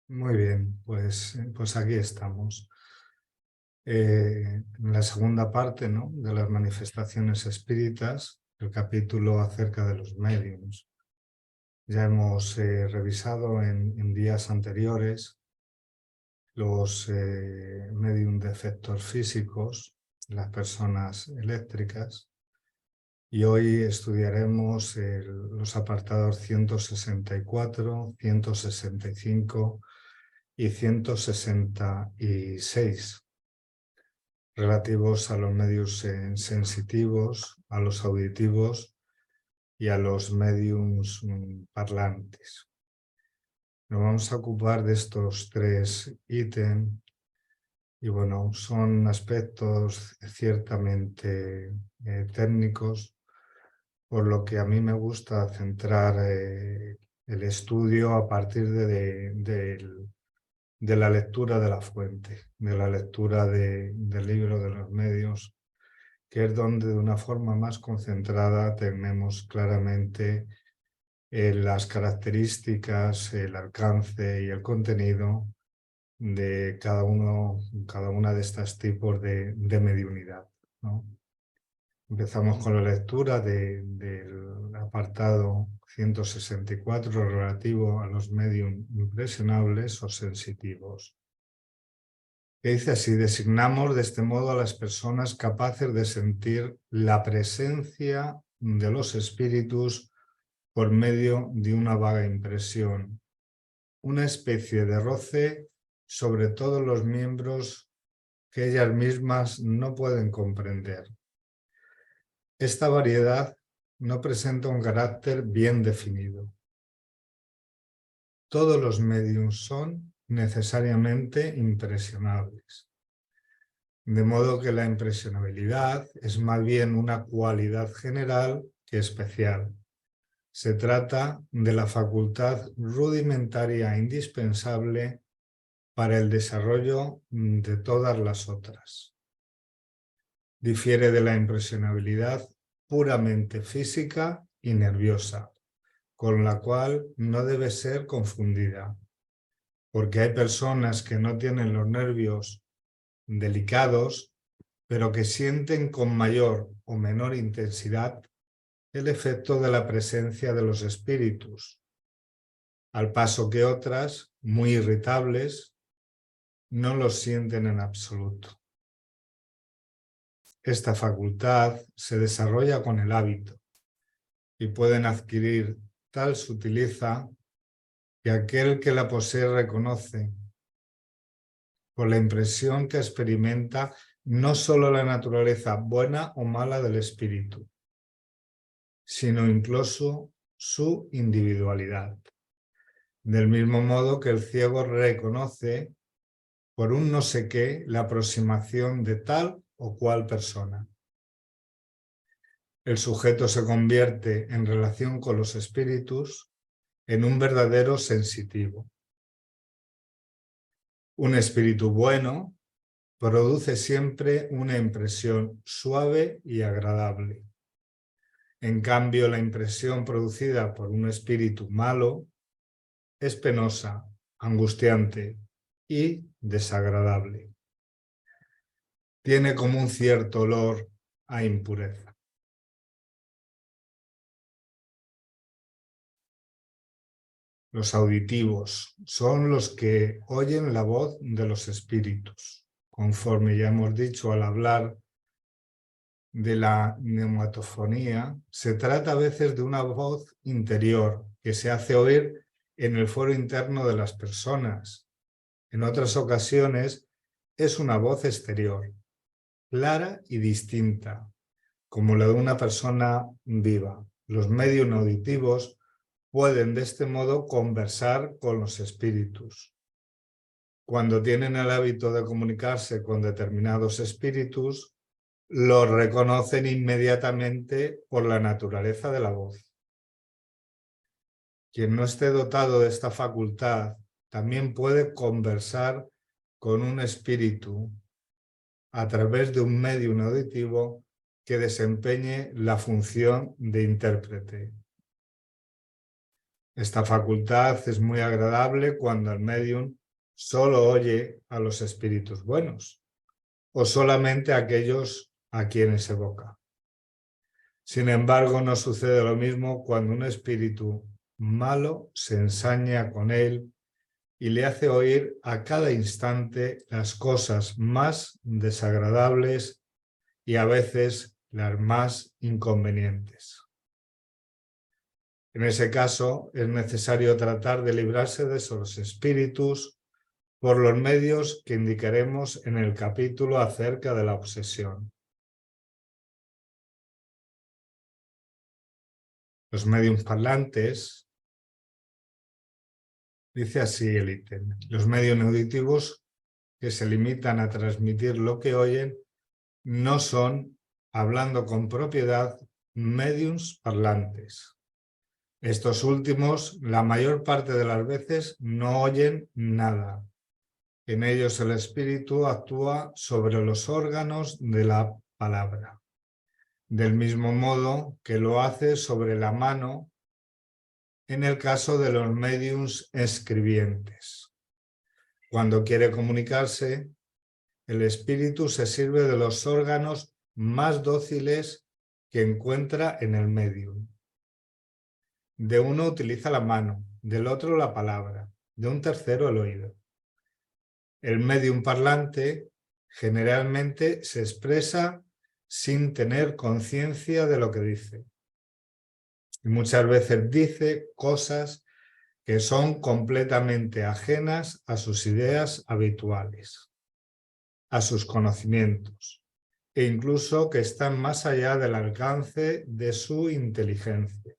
Muy bien, pues aquí estamos. En la segunda parte, ¿no?, de las manifestaciones espíritas, el capítulo acerca de los médiums. Ya hemos revisado en días anteriores los médiums de efectos físicos, las personas eléctricas, y hoy estudiaremos los apartados 164, 165 y 166, relativos a los medios sensitivos, a los auditivos y a los mediums parlantes. Nos vamos a ocupar de estos tres ítems y bueno, son aspectos ciertamente técnicos, por lo que a mí me gusta centrar el estudio a partir de la lectura de la fuente, de la lectura del libro de los medios, que es donde de una forma más concentrada tenemos claramente las características, el alcance y el contenido de cada una de estos tipos de mediunidad, ¿no? Empezamos con la lectura del apartado 164 relativo a los medium impresionables o sensitivos, que dice así: designamos de este modo a las personas capaces de sentir la presencia de los espíritus por medio de una vaga impresión, una especie de roce sobre todos los miembros que ellas mismas no pueden comprender. Esta variedad no presenta un carácter bien definido. Todos los mediums son necesariamente impresionables, de modo que la impresionabilidad es más bien una cualidad general que especial. Se trata de la facultad rudimentaria indispensable para el desarrollo de todas las otras. Difiere de la impresionabilidad puramente física y nerviosa, con la cual no debe ser confundida, porque hay personas que no tienen los nervios delicados, pero que sienten con mayor o menor intensidad el efecto de la presencia de los espíritus, al paso que otras, muy irritables, no los sienten en absoluto. Esta facultad se desarrolla con el hábito y pueden adquirir tal sutileza que aquel que la posee reconoce por la impresión que experimenta no solo la naturaleza buena o mala del espíritu, sino incluso su individualidad. Del mismo modo que el ciego reconoce por un no sé qué la aproximación de tal o cual persona. El sujeto se convierte en relación con los espíritus en un verdadero sensitivo. Un espíritu bueno produce siempre una impresión suave y agradable. En cambio, la impresión producida por un espíritu malo es penosa, angustiante y desagradable. Tiene como un cierto olor a impureza. Los auditivos son los que oyen la voz de los espíritus. Conforme ya hemos dicho al hablar de la neumatofonía, se trata a veces de una voz interior que se hace oír en el fuero interno de las personas. En otras ocasiones es una voz exterior, clara y distinta, como la de una persona viva. Los medios auditivos pueden de este modo conversar con los espíritus. Cuando tienen el hábito de comunicarse con determinados espíritus, los reconocen inmediatamente por la naturaleza de la voz. Quien no esté dotado de esta facultad también puede conversar con un espíritu a través de un medio auditivo que desempeñe la función de intérprete. Esta facultad es muy agradable cuando el médium solo oye a los espíritus buenos o solamente a aquellos a quienes evoca. Sin embargo, no sucede lo mismo cuando un espíritu malo se ensaña con él y le hace oír a cada instante las cosas más desagradables y a veces las más inconvenientes. En ese caso, es necesario tratar de librarse de esos espíritus por los medios que indicaremos en el capítulo acerca de la obsesión. Los médiums parlantes, dice así el ítem, los medios auditivos que se limitan a transmitir lo que oyen no son, hablando con propiedad, médiums parlantes. Estos últimos, la mayor parte de las veces, no oyen nada. En ellos el espíritu actúa sobre los órganos de la palabra, del mismo modo que lo hace sobre la mano en el caso de los médiums escribientes. Cuando quiere comunicarse, el espíritu se sirve de los órganos más dóciles que encuentra en el médium. De uno utiliza la mano, del otro la palabra, de un tercero el oído. El médium parlante generalmente se expresa sin tener conciencia de lo que dice. Y muchas veces dice cosas que son completamente ajenas a sus ideas habituales, a sus conocimientos, e incluso que están más allá del alcance de su inteligencia.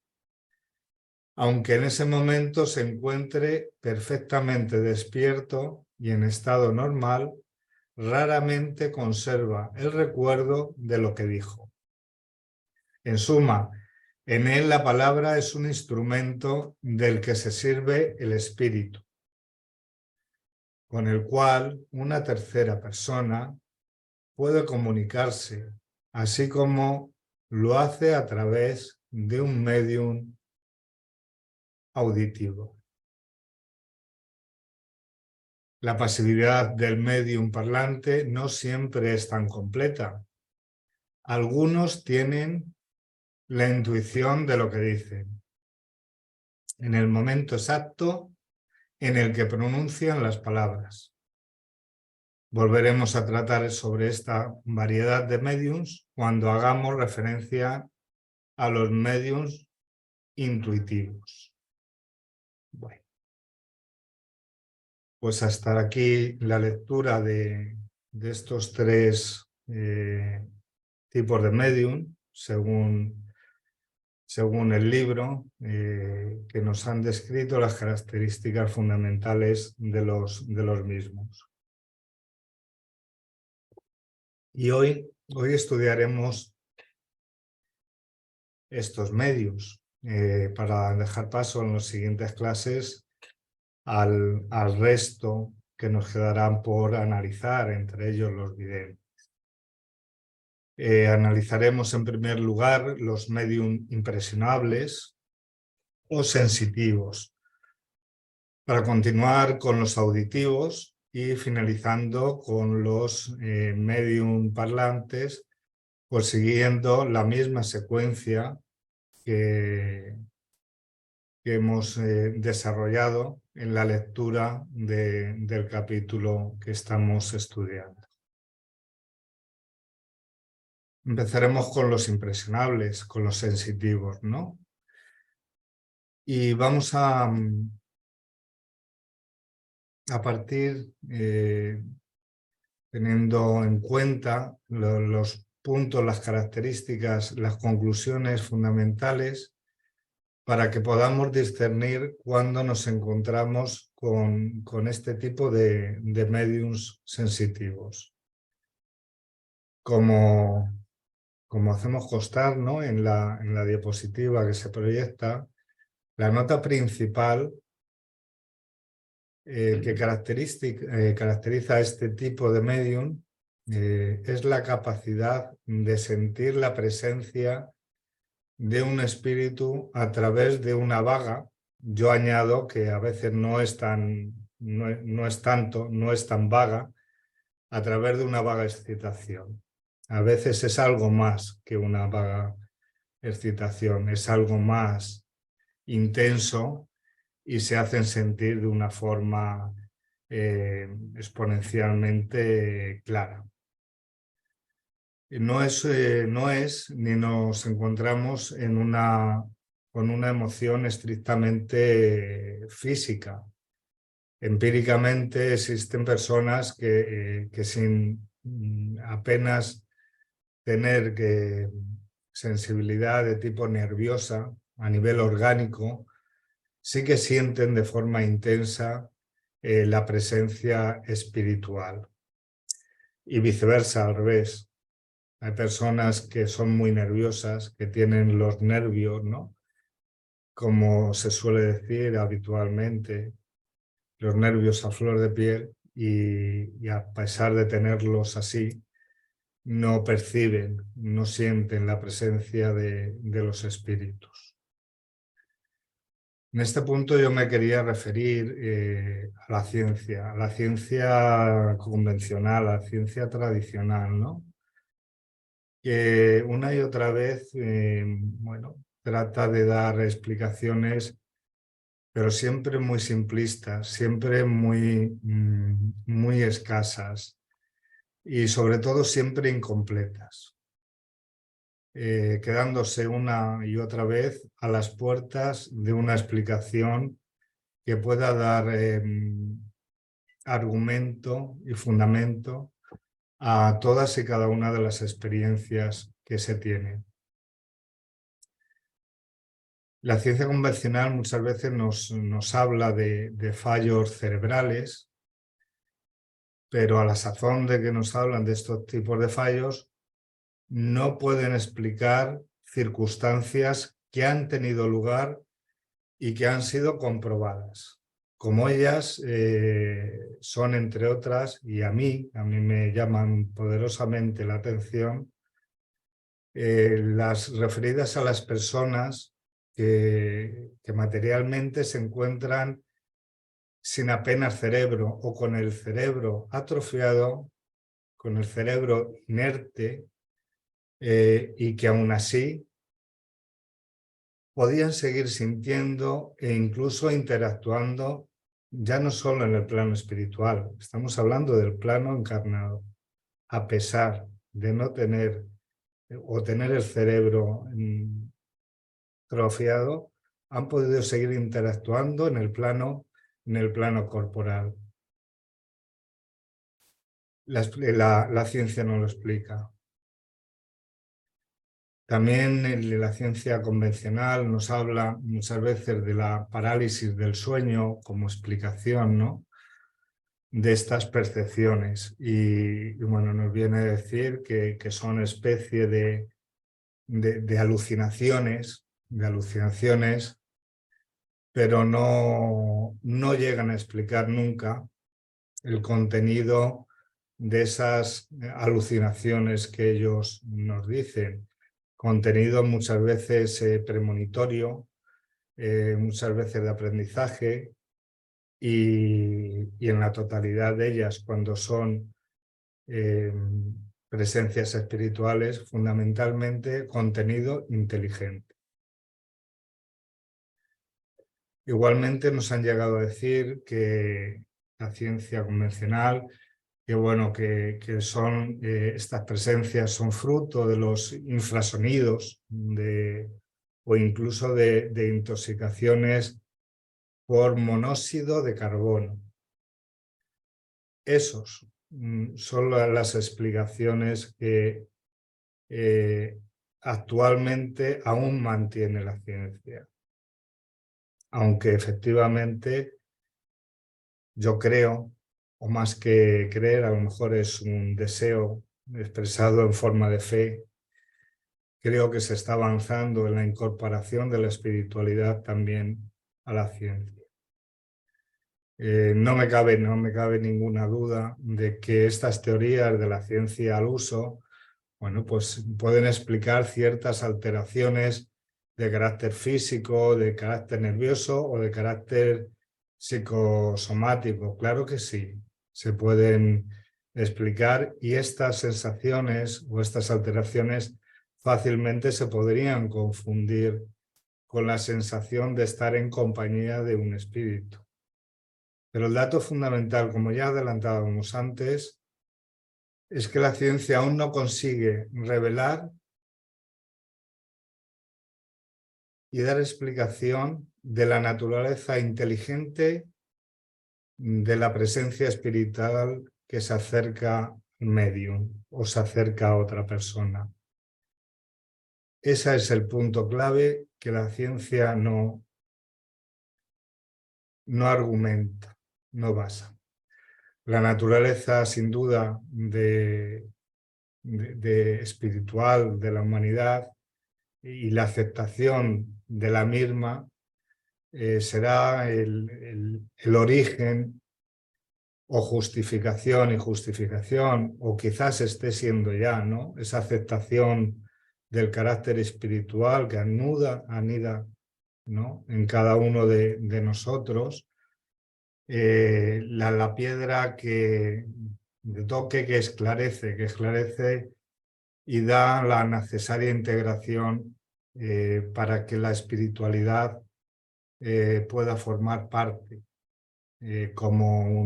Aunque en ese momento se encuentre perfectamente despierto y en estado normal, raramente conserva el recuerdo de lo que dijo. En suma, en él la palabra es un instrumento del que se sirve el espíritu, con el cual una tercera persona puede comunicarse, así como lo hace a través de un médium auditivo. La pasividad del médium parlante no siempre es tan completa. Algunos tienen la intuición de lo que dicen, en el momento exacto en el que pronuncian las palabras. Volveremos a tratar sobre esta variedad de médiums cuando hagamos referencia a los médiums intuitivos. Bueno, pues hasta aquí la lectura de estos tres tipos de médium, según el libro, que nos han descrito las características fundamentales de los mismos. Y hoy estudiaremos estos medios para dejar paso en las siguientes clases al resto que nos quedarán por analizar, entre ellos los videntes. Analizaremos en primer lugar los medium impresionables o sensitivos, para continuar con los auditivos y finalizando con los medium parlantes, pues siguiendo la misma secuencia que hemos desarrollado en la lectura del capítulo que estamos estudiando. Empezaremos con los impresionables, con los sensitivos, ¿no? Y vamos a partir, teniendo en cuenta los puntos, las características, las conclusiones fundamentales, para que podamos discernir cuando nos encontramos con este tipo de médiums sensitivos. Como hacemos constar, ¿no?, en la diapositiva que se proyecta, la nota principal que caracteriza a este tipo de medium es la capacidad de sentir la presencia de un espíritu a través de una vaga yo añado que a veces no es tan vaga a través de una vaga excitación. A veces es algo más que una vaga excitación, es algo más intenso y se hacen sentir de una forma exponencialmente clara. No es ni nos encontramos con una emoción estrictamente física. Empíricamente existen personas que sin apenas tener sensibilidad de tipo nerviosa a nivel orgánico, sí que sienten de forma intensa la presencia espiritual. Y viceversa, al revés. Hay personas que son muy nerviosas, que tienen los nervios, ¿no? Como se suele decir habitualmente, los nervios a flor de piel y a pesar de tenerlos así, no perciben, no sienten la presencia de los espíritus. En este punto yo me quería referir a la ciencia convencional, a la ciencia tradicional, ¿no? Que una y otra vez, bueno, trata de dar explicaciones, pero siempre muy simplistas, siempre muy escasas y sobre todo siempre incompletas, quedándose una y otra vez a las puertas de una explicación que pueda dar argumento y fundamento a todas y cada una de las experiencias que se tienen. La ciencia convencional muchas veces nos habla de fallos cerebrales, pero a la sazón de que nos hablan de estos tipos de fallos, no pueden explicar circunstancias que han tenido lugar y que han sido comprobadas. Como ellas son, entre otras, y a mí me llaman poderosamente la atención, las referidas a las personas que materialmente se encuentran sin apenas cerebro o con el cerebro atrofiado, con el cerebro inerte, y que aún así podían seguir sintiendo e incluso interactuando ya no solo en el plano espiritual, estamos hablando del plano encarnado, a pesar de no tener o tener el cerebro atrofiado, han podido seguir interactuando en el plano corporal. La ciencia no lo explica. También la ciencia convencional nos habla muchas veces de la parálisis del sueño como explicación, ¿no?, de estas percepciones y bueno, nos viene a decir que son especie de alucinaciones, pero no llegan a explicar nunca el contenido de esas alucinaciones que ellos nos dicen. Contenido muchas veces premonitorio, muchas veces de aprendizaje y en la totalidad de ellas, cuando son presencias espirituales, fundamentalmente contenido inteligente. Igualmente nos han llegado a decir que la ciencia convencional, que bueno, que son estas presencias son fruto de los infrasonidos o incluso de intoxicaciones por monóxido de carbono. Esos son las explicaciones que actualmente aún mantiene la ciencia. Aunque efectivamente yo creo, o más que creer, a lo mejor es un deseo expresado en forma de fe, creo que se está avanzando en la incorporación de la espiritualidad también a la ciencia. No me cabe ninguna duda de que estas teorías de la ciencia al uso, bueno, pues pueden explicar ciertas alteraciones de carácter físico, de carácter nervioso o de carácter psicosomático. Claro que sí, se pueden explicar y estas sensaciones o estas alteraciones fácilmente se podrían confundir con la sensación de estar en compañía de un espíritu. Pero el dato fundamental, como ya adelantábamos antes, es que la ciencia aún no consigue revelar y dar explicación de la naturaleza inteligente de la presencia espiritual que se acerca al medium o se acerca a otra persona. Ese es el punto clave que la ciencia no argumenta, no basa. La naturaleza, sin duda, de espiritual de la humanidad y la aceptación de la misma será el origen o justificación y justificación, o quizás esté siendo ya, ¿no? Esa aceptación del carácter espiritual que anida, ¿no? En cada uno de nosotros, la piedra de toque que esclarece y da la necesaria integración para que la espiritualidad pueda formar parte como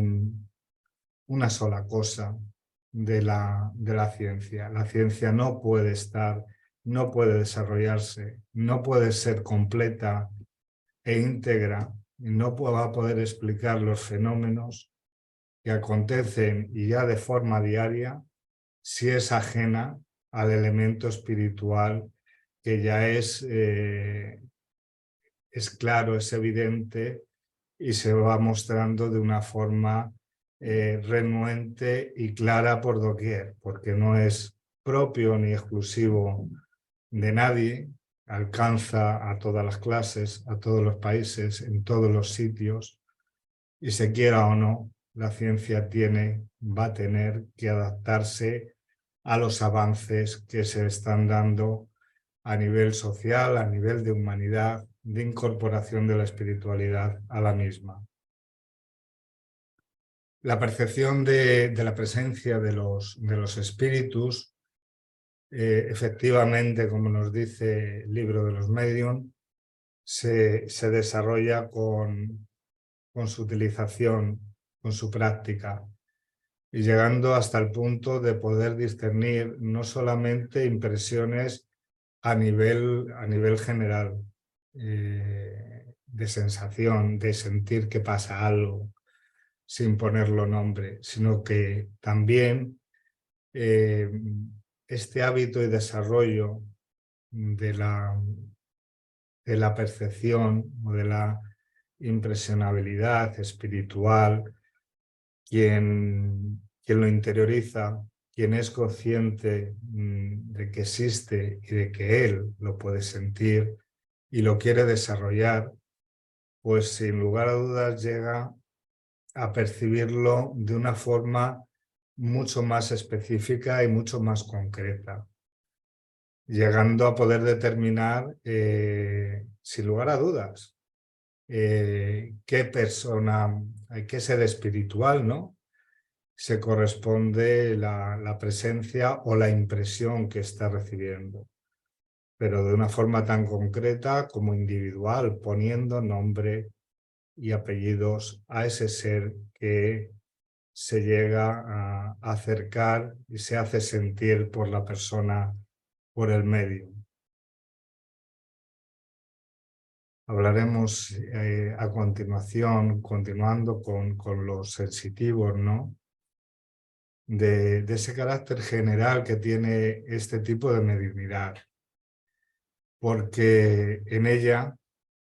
una sola cosa de la ciencia. La ciencia no puede estar, no puede desarrollarse, no puede ser completa e íntegra, no va a poder explicar los fenómenos que acontecen y ya de forma diaria si es ajena al elemento espiritual que ya es claro, es evidente y se va mostrando de una forma renuente y clara por doquier, porque no es propio ni exclusivo de nadie, alcanza a todas las clases, a todos los países, en todos los sitios, y se quiera o no, la ciencia va a tener que adaptarse a los avances que se están dando a nivel social, a nivel de humanidad, de incorporación de la espiritualidad a la misma. La percepción de la presencia de los espíritus, efectivamente, como nos dice el libro de los medium, se desarrolla con su utilización, con su práctica, y llegando hasta el punto de poder discernir no solamente impresiones a nivel general, de sensación, de sentir que pasa algo sin ponerlo nombre, sino que también este hábito y desarrollo de la percepción o de la impresionabilidad espiritual, quien lo interioriza, quien es consciente de que existe y de que él lo puede sentir y lo quiere desarrollar, pues sin lugar a dudas llega a percibirlo de una forma mucho más específica y mucho más concreta, llegando a poder determinar, sin lugar a dudas, qué persona, qué ser espiritual, ¿no? Se corresponde la presencia o la impresión que está recibiendo, pero de una forma tan concreta como individual, poniendo nombre y apellidos a ese ser que se llega a acercar y se hace sentir por la persona, por el medio. Hablaremos a continuación, continuando con los sensitivos, ¿no? De ese carácter general que tiene este tipo de mediunidad, porque en ella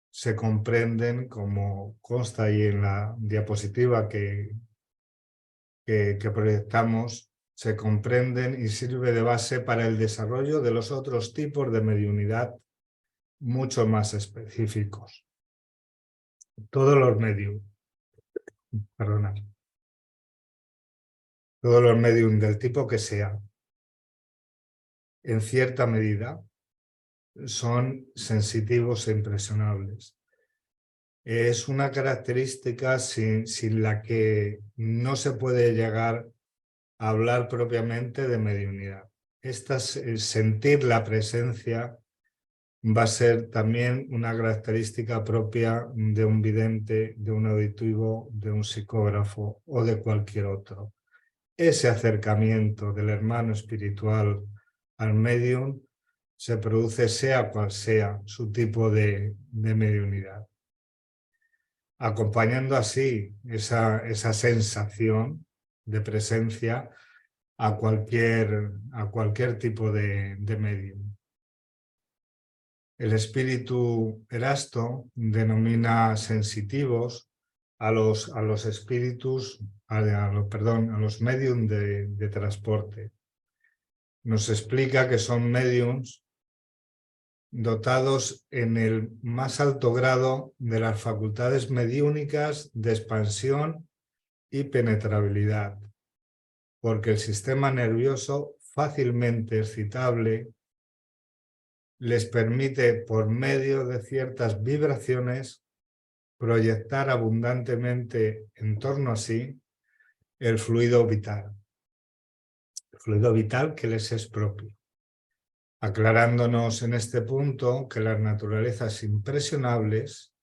se comprenden, como consta ahí en la diapositiva que proyectamos, se comprenden y sirve de base para el desarrollo de los otros tipos de mediunidad mucho más específicos. Todos los medium, perdona, todos los medium del tipo que sea, en cierta medida, son sensitivos e impresionables. Es una característica sin la que no se puede llegar a hablar propiamente de mediunidad. Sentir la presencia va a ser también una característica propia de un vidente, de un auditivo, de un psicógrafo o de cualquier otro. Ese acercamiento del hermano espiritual al medium se produce sea cual sea su tipo de mediunidad, acompañando así esa sensación de presencia a cualquier tipo de medium. El espíritu Erasto denomina sensitivos a los espíritus, a los medium de transporte. Nos explica que son mediums dotados en el más alto grado de las facultades mediúnicas de expansión y penetrabilidad, porque el sistema nervioso fácilmente excitable les permite, por medio de ciertas vibraciones, proyectar abundantemente en torno a sí el fluido vital que les es propio, aclarándonos en este punto que las naturalezas impresionables,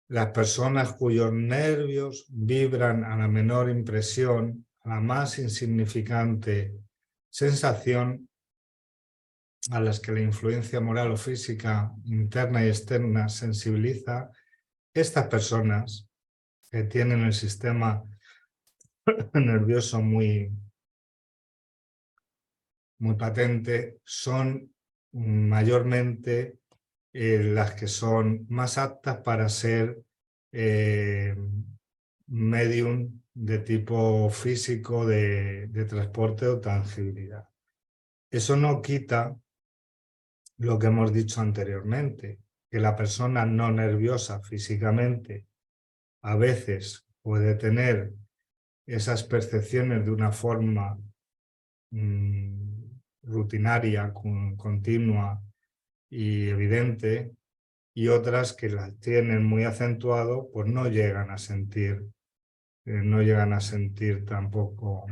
las personas cuyos nervios vibran a la menor impresión, a la más insignificante sensación, a las que la influencia moral o física interna y externa sensibiliza, estas personas que tienen el sistema nervioso muy patente son mayormente las que son más aptas para ser medium de tipo físico, de transporte o tangibilidad. Eso no quita lo que hemos dicho anteriormente, que la persona no nerviosa físicamente a veces puede tener esas percepciones de una forma rutinaria, continua y evidente, y otras que las tienen muy acentuado, pues no llegan a sentir tampoco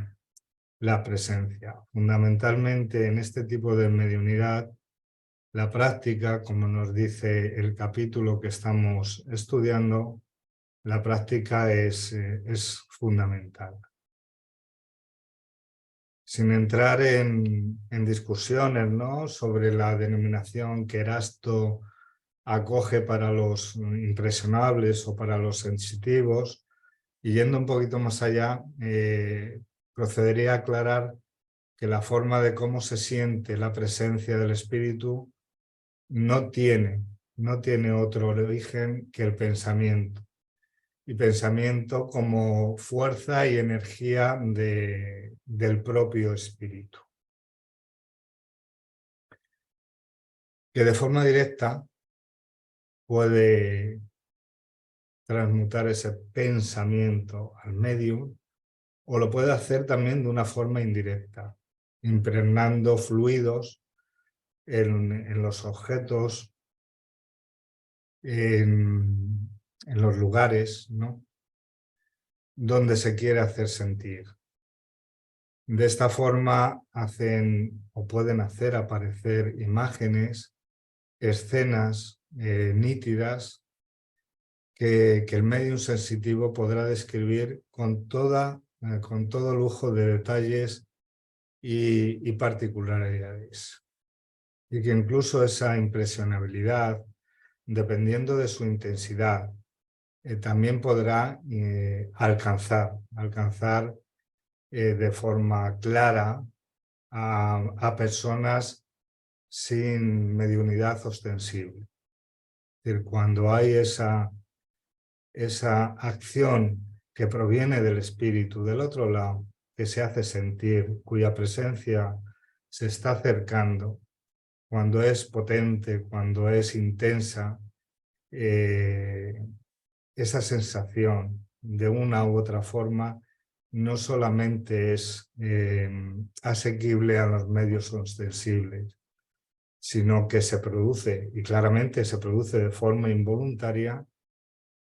la presencia. Fundamentalmente en este tipo de mediunidad, la práctica, como nos dice el capítulo que estamos estudiando, la práctica es fundamental. Sin entrar en discusiones, ¿no?, sobre la denominación que Erasto acoge para los impresionables o para los sensitivos, y yendo un poquito más allá, procedería a aclarar que la forma de cómo se siente la presencia del espíritu no tiene otro origen que el pensamiento. Y pensamiento como fuerza y energía del propio espíritu, que de forma directa puede transmutar ese pensamiento al medium, o lo puede hacer también de una forma indirecta, impregnando fluidos en los objetos, en los lugares, ¿no?, donde se quiere hacer sentir. De esta forma hacen o pueden hacer aparecer imágenes, escenas nítidas que el medium sensitivo podrá describir con todo lujo de detalles y particularidades. Y que incluso esa impresionabilidad, dependiendo de su intensidad, también podrá alcanzar de forma clara a personas sin mediunidad ostensible. Es decir, cuando hay esa acción que proviene del espíritu del otro lado, que se hace sentir, cuya presencia se está acercando, cuando es potente, cuando es intensa, esa sensación de una u otra forma no solamente es asequible a los medios ostensibles, sino que se produce, y claramente se produce de forma involuntaria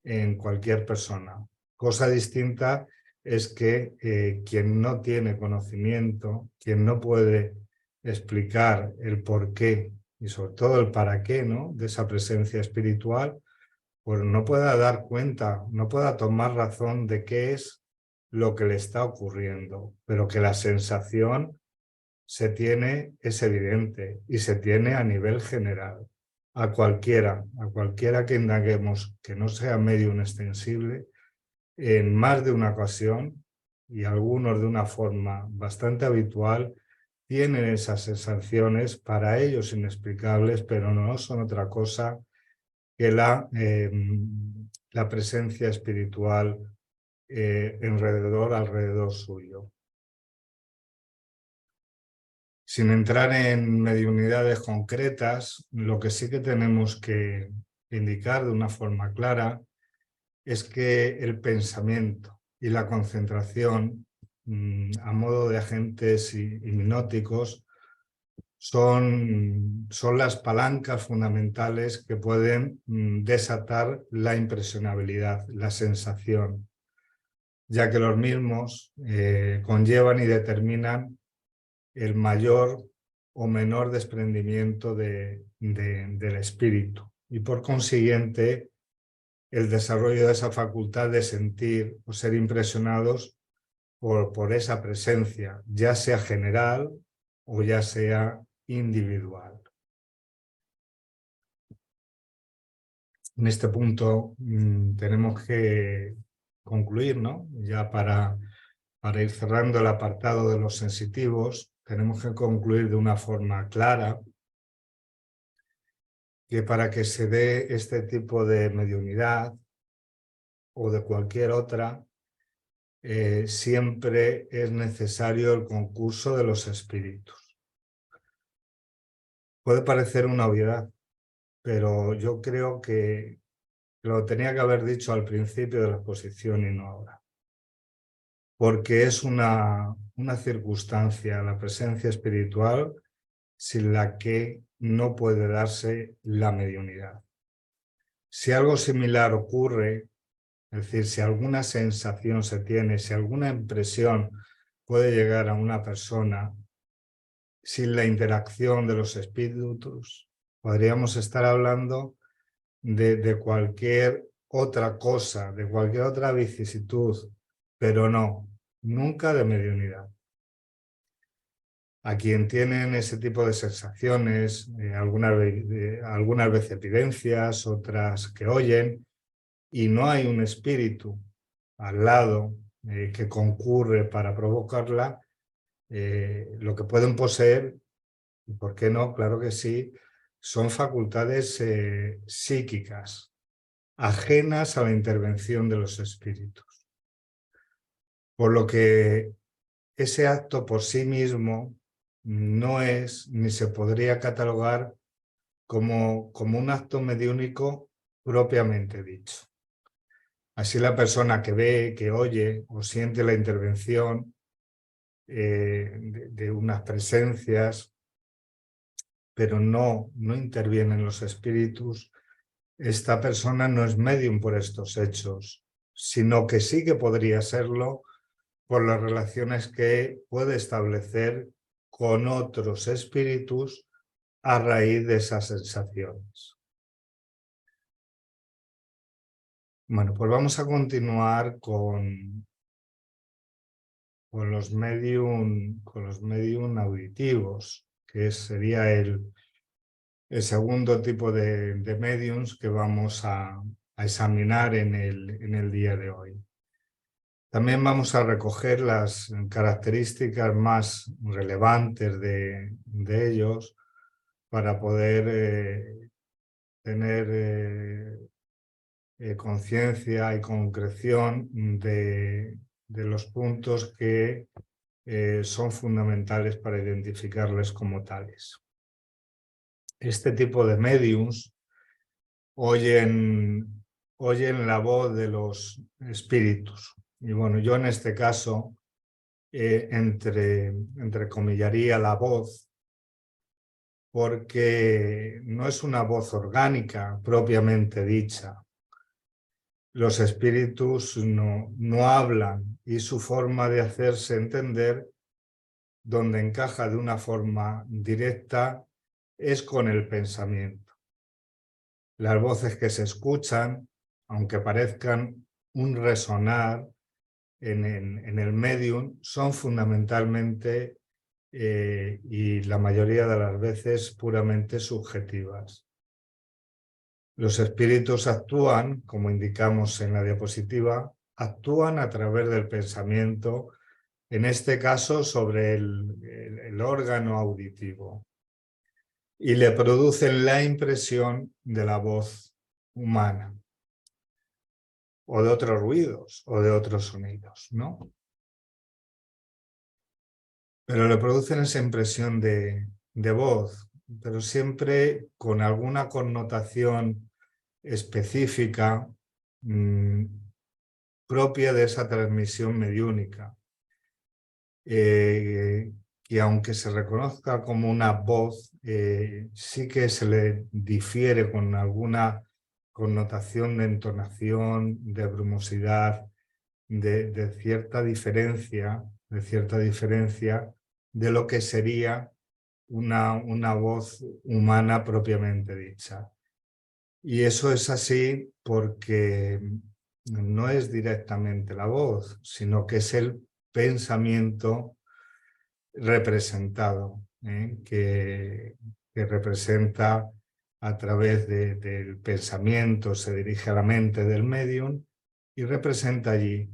en cualquier persona. Cosa distinta es que quien no tiene conocimiento, quien no puede explicar el porqué y sobre todo el para qué, ¿no?, de esa presencia espiritual, pues no pueda dar cuenta, no pueda tomar razón de qué es lo que le está ocurriendo, pero que la sensación se tiene, es evidente, y se tiene a nivel general. A cualquiera que indaguemos que no sea medium extensible, en más de una ocasión, y algunos de una forma bastante habitual, tienen esas sensaciones para ellos inexplicables, pero no son otra cosa que la presencia espiritual alrededor suyo. Sin entrar en mediunidades concretas, lo que sí que tenemos que indicar de una forma clara es que el pensamiento y la concentración a modo de agentes hipnóticos son las palancas fundamentales que pueden desatar la impresionabilidad, la sensación, ya que los mismos conllevan y determinan el mayor o menor desprendimiento del espíritu y por consiguiente el desarrollo de esa facultad de sentir o ser impresionados por esa presencia, ya sea general o ya sea individual. En este punto tenemos que concluir, ¿no? Ya para ir cerrando el apartado de los sensitivos, tenemos que concluir de una forma clara que para que se dé este tipo de mediunidad o de cualquier otra, siempre es necesario el concurso de los espíritus. Puede parecer una obviedad, pero yo creo que lo tenía que haber dicho al principio de la exposición y no ahora. Porque es una circunstancia, la presencia espiritual, sin la que no puede darse la mediunidad. Si algo similar ocurre, es decir, si alguna sensación se tiene, si alguna impresión puede llegar a una persona, sin la interacción de los espíritus, podríamos estar hablando de cualquier otra cosa, de cualquier otra vicisitud, pero no, nunca de mediunidad. A quien tienen ese tipo de sensaciones, algunas veces evidencias, otras que oyen, y no hay un espíritu al lado que concurre para provocarla, lo que pueden poseer, y por qué no, claro que sí, son facultades psíquicas, ajenas a la intervención de los espíritus. Por lo que ese acto por sí mismo no es, ni se podría catalogar como un acto mediúnico propiamente dicho. Así la persona que ve, que oye o siente la intervención de unas presencias, pero no intervienen los espíritus, esta persona no es medium por estos hechos, sino que sí que podría serlo por las relaciones que puede establecer con otros espíritus a raíz de esas sensaciones. Bueno, pues vamos a continuar con los medium auditivos, que sería el segundo tipo de mediums que vamos a examinar en el día de hoy. También vamos a recoger las características más relevantes de ellos para poder tener conciencia y concreción de los puntos que son fundamentales para identificarles como tales. Este tipo de mediums oyen la voz de los espíritus. Y bueno, yo en este caso entrecomillaría la voz, porque no es una voz orgánica propiamente dicha. Los espíritus no hablan y su forma de hacerse entender, donde encaja de una forma directa, es con el pensamiento. Las voces que se escuchan, aunque parezcan un resonar en el medium, son fundamentalmente y la mayoría de las veces puramente subjetivas. Los espíritus actúan, como indicamos en la diapositiva, actúan a través del pensamiento, en este caso sobre el órgano auditivo, y le producen la impresión de la voz humana, o de otros ruidos, o de otros sonidos, ¿no? Pero le producen esa impresión de voz, pero siempre con alguna connotación específica propia de esa transmisión mediúnica, que aunque se reconozca como una voz, sí que se le difiere con alguna connotación de entonación, de brumosidad, de cierta diferencia de lo que sería una voz humana propiamente dicha. Y eso es así porque no es directamente la voz, sino que es el pensamiento representado, que representa a través del pensamiento, se dirige a la mente del médium y representa allí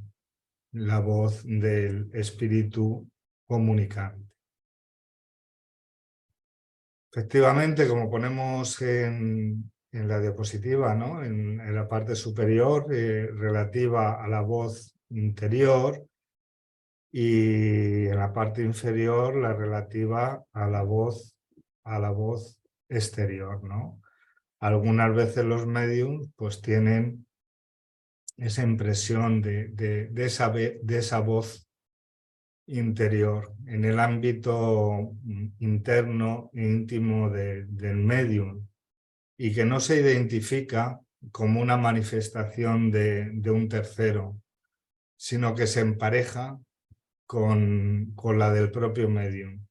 la voz del espíritu comunicante. Efectivamente, como ponemos en la diapositiva, ¿no? En la parte superior, relativa a la voz interior, y en la parte inferior, la relativa a la voz exterior, ¿no? Algunas veces los médiums pues tienen esa impresión de esa voz interior en el ámbito interno e íntimo del médium, y que no se identifica como una manifestación de un tercero, sino que se empareja con la del propio medium,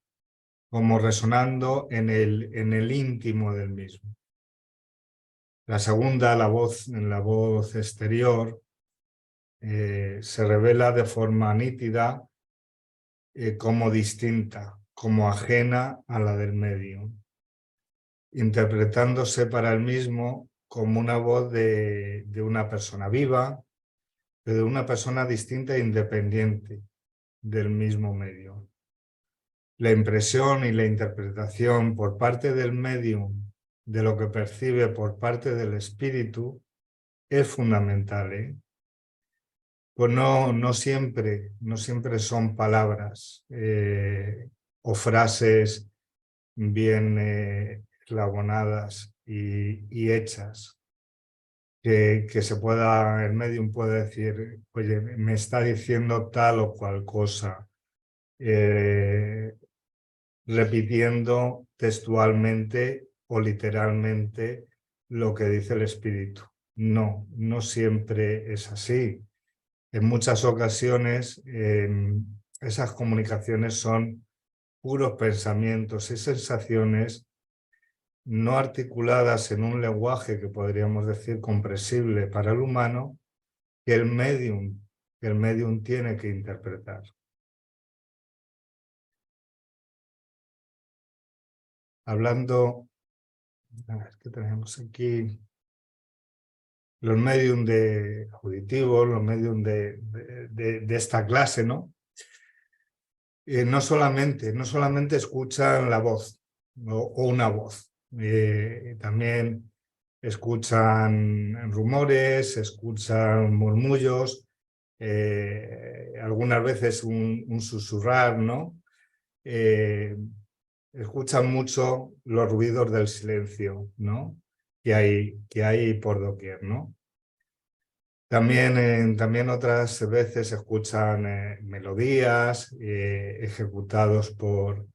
como resonando en el íntimo del mismo. La segunda, en la voz exterior, se revela de forma nítida como distinta, como ajena a la del medium, interpretándose para el mismo como una voz de una persona viva, de una persona distinta e independiente del mismo medio. La impresión y la interpretación por parte del medium de lo que percibe por parte del espíritu es fundamental, ¿eh? Pues no siempre son palabras o frases bien elaboradas y hechas, que el medium puede decir, oye, me está diciendo tal o cual cosa, repitiendo textualmente o literalmente lo que dice el espíritu. No siempre es así. En muchas ocasiones esas comunicaciones son puros pensamientos y sensaciones no articuladas en un lenguaje que podríamos decir comprensible para el humano, que el medium tiene que interpretar. Hablando, a ver, ¿qué tenemos aquí? Los medium auditivos, los medium de esta clase, ¿no? No solamente escuchan la voz o una voz, también escuchan rumores, escuchan murmullos, algunas veces un susurrar, ¿no? Escuchan mucho los ruidos del silencio, ¿no? que hay por doquier, ¿no? También otras veces escuchan melodías ejecutados por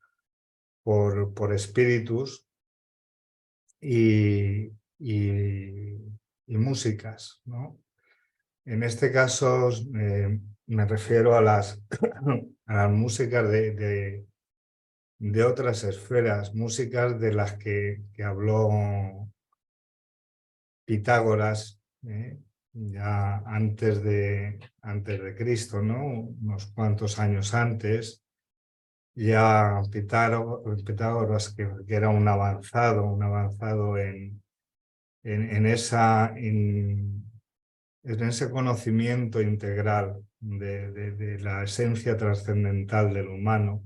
espíritus, y, y, y músicas, ¿no? En este caso me refiero a las, a las músicas de otras esferas, músicas de las que habló Pitágoras, ya antes de Cristo, ¿no? Unos cuantos años antes, ya Pitágoras, que era un avanzado en ese conocimiento integral de la esencia trascendental del humano.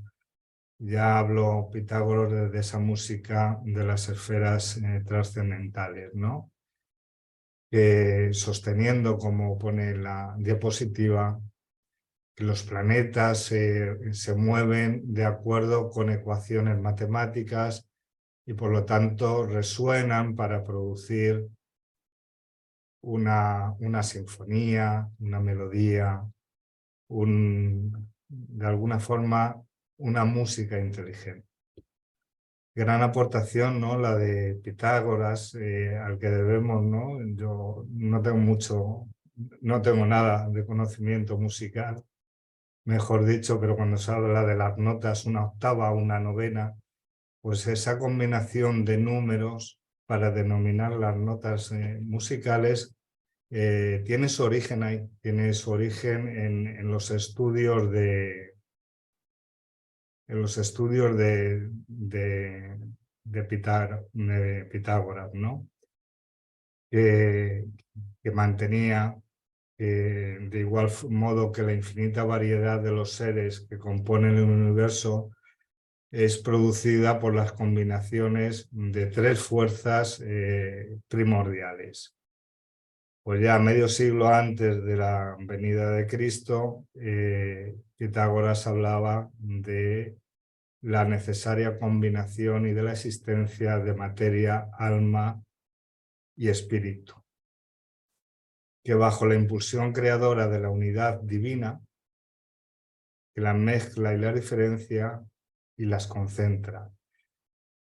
Ya habló Pitágoras de esa música de las esferas trascendentales, ¿no? Sosteniendo, como pone la diapositiva, que los planetas se mueven de acuerdo con ecuaciones matemáticas y por lo tanto resuenan para producir una sinfonía, una melodía, de alguna forma una música inteligente. Gran aportación, ¿no? La de Pitágoras, al que debemos, ¿no? Yo no tengo nada de conocimiento musical, mejor dicho, pero cuando se habla de las notas, una octava, una novena, pues esa combinación de números para denominar las notas musicales tiene su origen ahí, tiene su origen en los estudios de Pitágoras, ¿no? Que, que mantenía de igual modo que la infinita variedad de los seres que componen el universo es producida por las combinaciones de tres fuerzas primordiales. Pues ya medio siglo antes de la venida de Cristo, Pitágoras hablaba de la necesaria combinación y de la existencia de materia, alma y espíritu, que bajo la impulsión creadora de la unidad divina, que las mezcla y las diferencia y las concentra,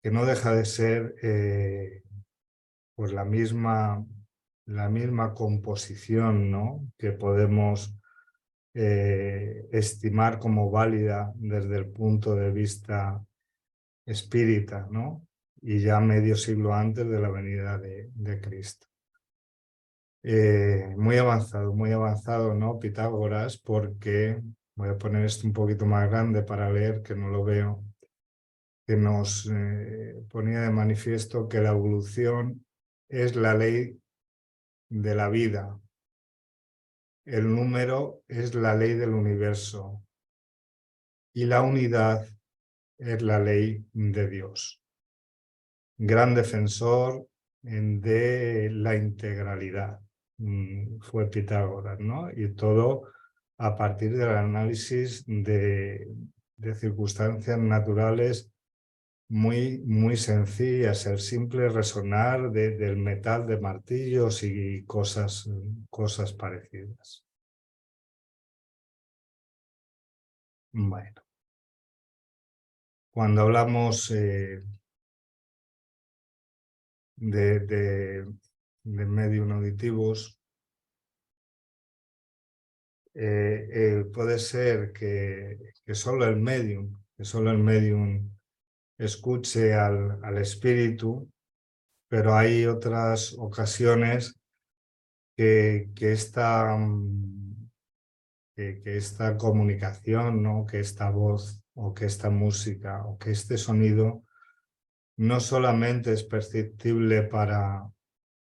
que no deja de ser pues la misma composición, ¿no? Que podemos estimar como válida desde el punto de vista espírita, ¿no? Y ya medio siglo antes de la venida de Cristo. Muy avanzado, ¿no? Pitágoras, porque voy a poner esto un poquito más grande para leer, que no lo veo, que nos ponía de manifiesto que la evolución es la ley de la vida. El número es la ley del universo y la unidad es la ley de Dios. Gran defensor de la integralidad fue Pitágoras, ¿no? Y todo a partir del análisis de circunstancias naturales muy sencillas, el simple resonar del metal de martillos y cosas parecidas. Bueno, cuando hablamos de medium auditivos, puede ser que solo el medium escuche al espíritu, pero hay otras ocasiones que esta comunicación, ¿no? Que esta voz o que esta música o que este sonido no solamente es perceptible para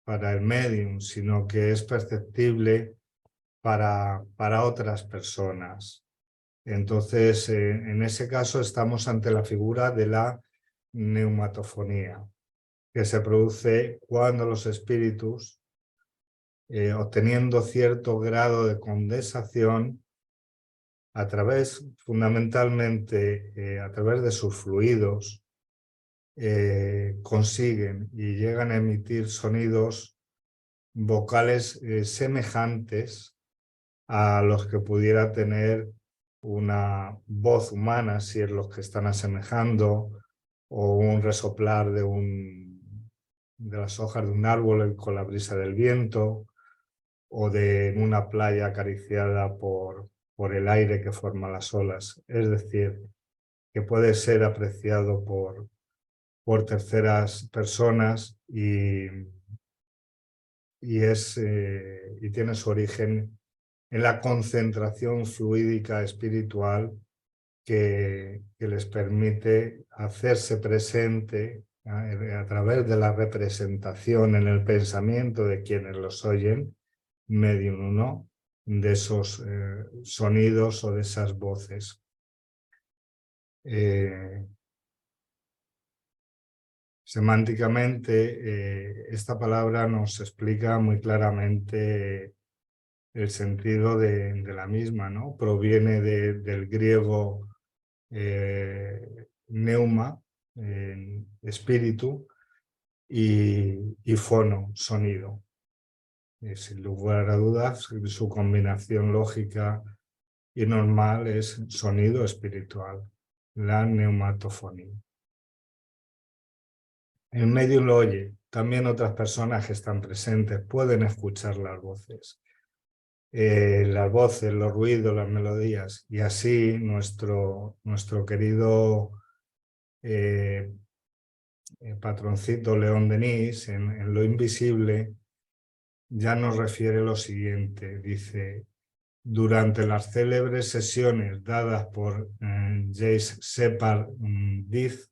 el medium, sino que es perceptible para otras personas. Entonces, en ese caso estamos ante la figura de la neumatofonía, que se produce cuando los espíritus, obteniendo cierto grado de condensación, fundamentalmente a través de sus fluidos, consiguen y llegan a emitir sonidos vocales semejantes a los que pudiera tener una voz humana, si es los que están asemejando, o un resoplar de un las hojas de un árbol con la brisa del viento, o de una playa acariciada por el aire que forma las olas. Es decir, que puede ser apreciado por terceras personas y tiene su origen en la concentración fluídica espiritual que les permite hacerse presente a través de la representación en el pensamiento de quienes los oyen, medium o no, de esos sonidos o de esas voces. Semánticamente, esta palabra nos explica muy claramente el sentido de la misma, ¿no? Proviene del griego neuma, espíritu, y fono, sonido. Sin lugar a dudas, su combinación lógica y normal es sonido espiritual, la neumatofonía. El medium lo oye, también otras personas que están presentes pueden escuchar las voces, los ruidos, las melodías, y así nuestro querido patroncito León Denis en Lo Invisible ya nos refiere lo siguiente, dice: durante las célebres sesiones dadas por Jace Shepard Diz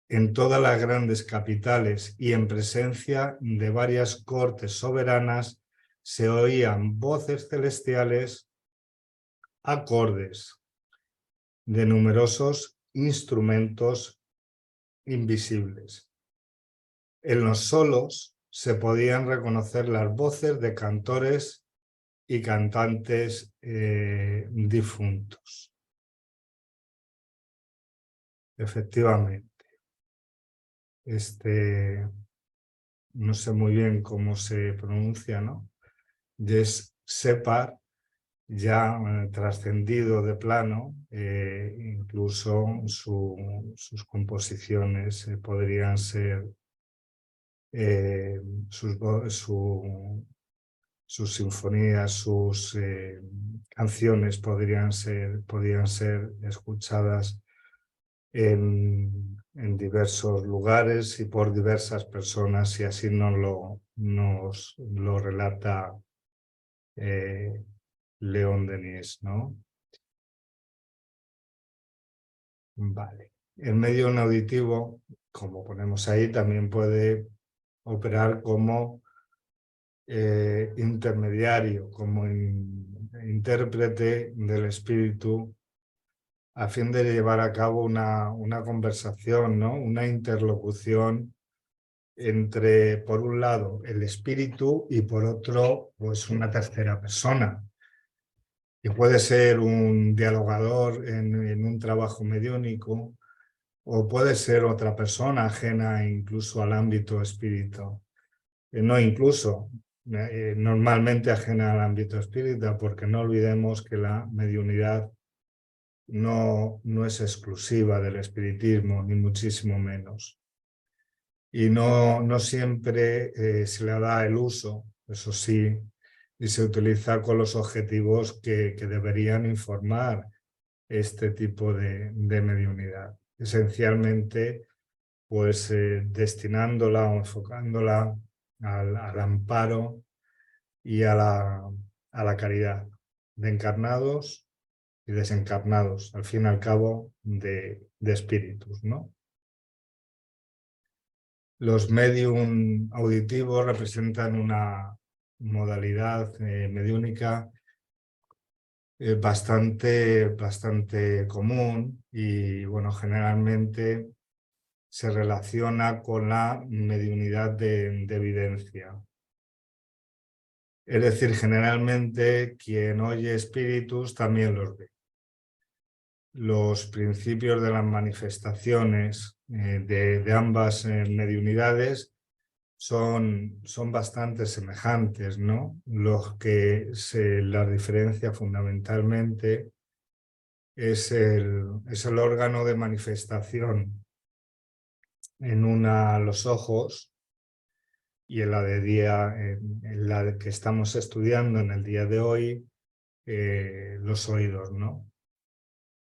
en todas las grandes capitales y en presencia de varias cortes soberanas, se oían voces celestiales, acordes de numerosos instrumentos invisibles. En los solos se podían reconocer las voces de cantores y cantantes difuntos. Efectivamente, no sé muy bien cómo se pronuncia, ¿no? Jesse Shepard, ya trascendido de plano, incluso sus composiciones podrían ser, sus sinfonías, sus canciones podrían ser escuchadas en diversos lugares y por diversas personas, y así nos lo relata León Denis, ¿no? Vale. El medio no auditivo, como ponemos ahí, también puede operar como intermediario, como intérprete del espíritu, a fin de llevar a cabo una conversación, ¿no? Una interlocución entre, por un lado, el espíritu y por otro, pues una tercera persona. Y puede ser un dialogador en un trabajo mediúnico, o puede ser otra persona ajena incluso al ámbito espíritu. No incluso, normalmente ajena al ámbito espírita, porque no olvidemos que la mediunidad no es exclusiva del espiritismo, ni muchísimo menos. Y no siempre se le da el uso, eso sí, y se utiliza con los objetivos que deberían informar este tipo de mediunidad. Esencialmente, pues destinándola o enfocándola al amparo y a la caridad de encarnados y desencarnados, al fin y al cabo, de espíritus, ¿no? Los medium auditivos representan una modalidad mediúnica bastante común y, bueno, generalmente se relaciona con la mediunidad de evidencia. Es decir, generalmente quien oye espíritus también los ve. Los principios de las manifestaciones de ambas mediunidades son bastante semejantes, ¿no? Lo que las diferencia fundamentalmente es el órgano de manifestación en una los ojos y en la de día, en la que estamos estudiando en el día de hoy, los oídos, ¿no?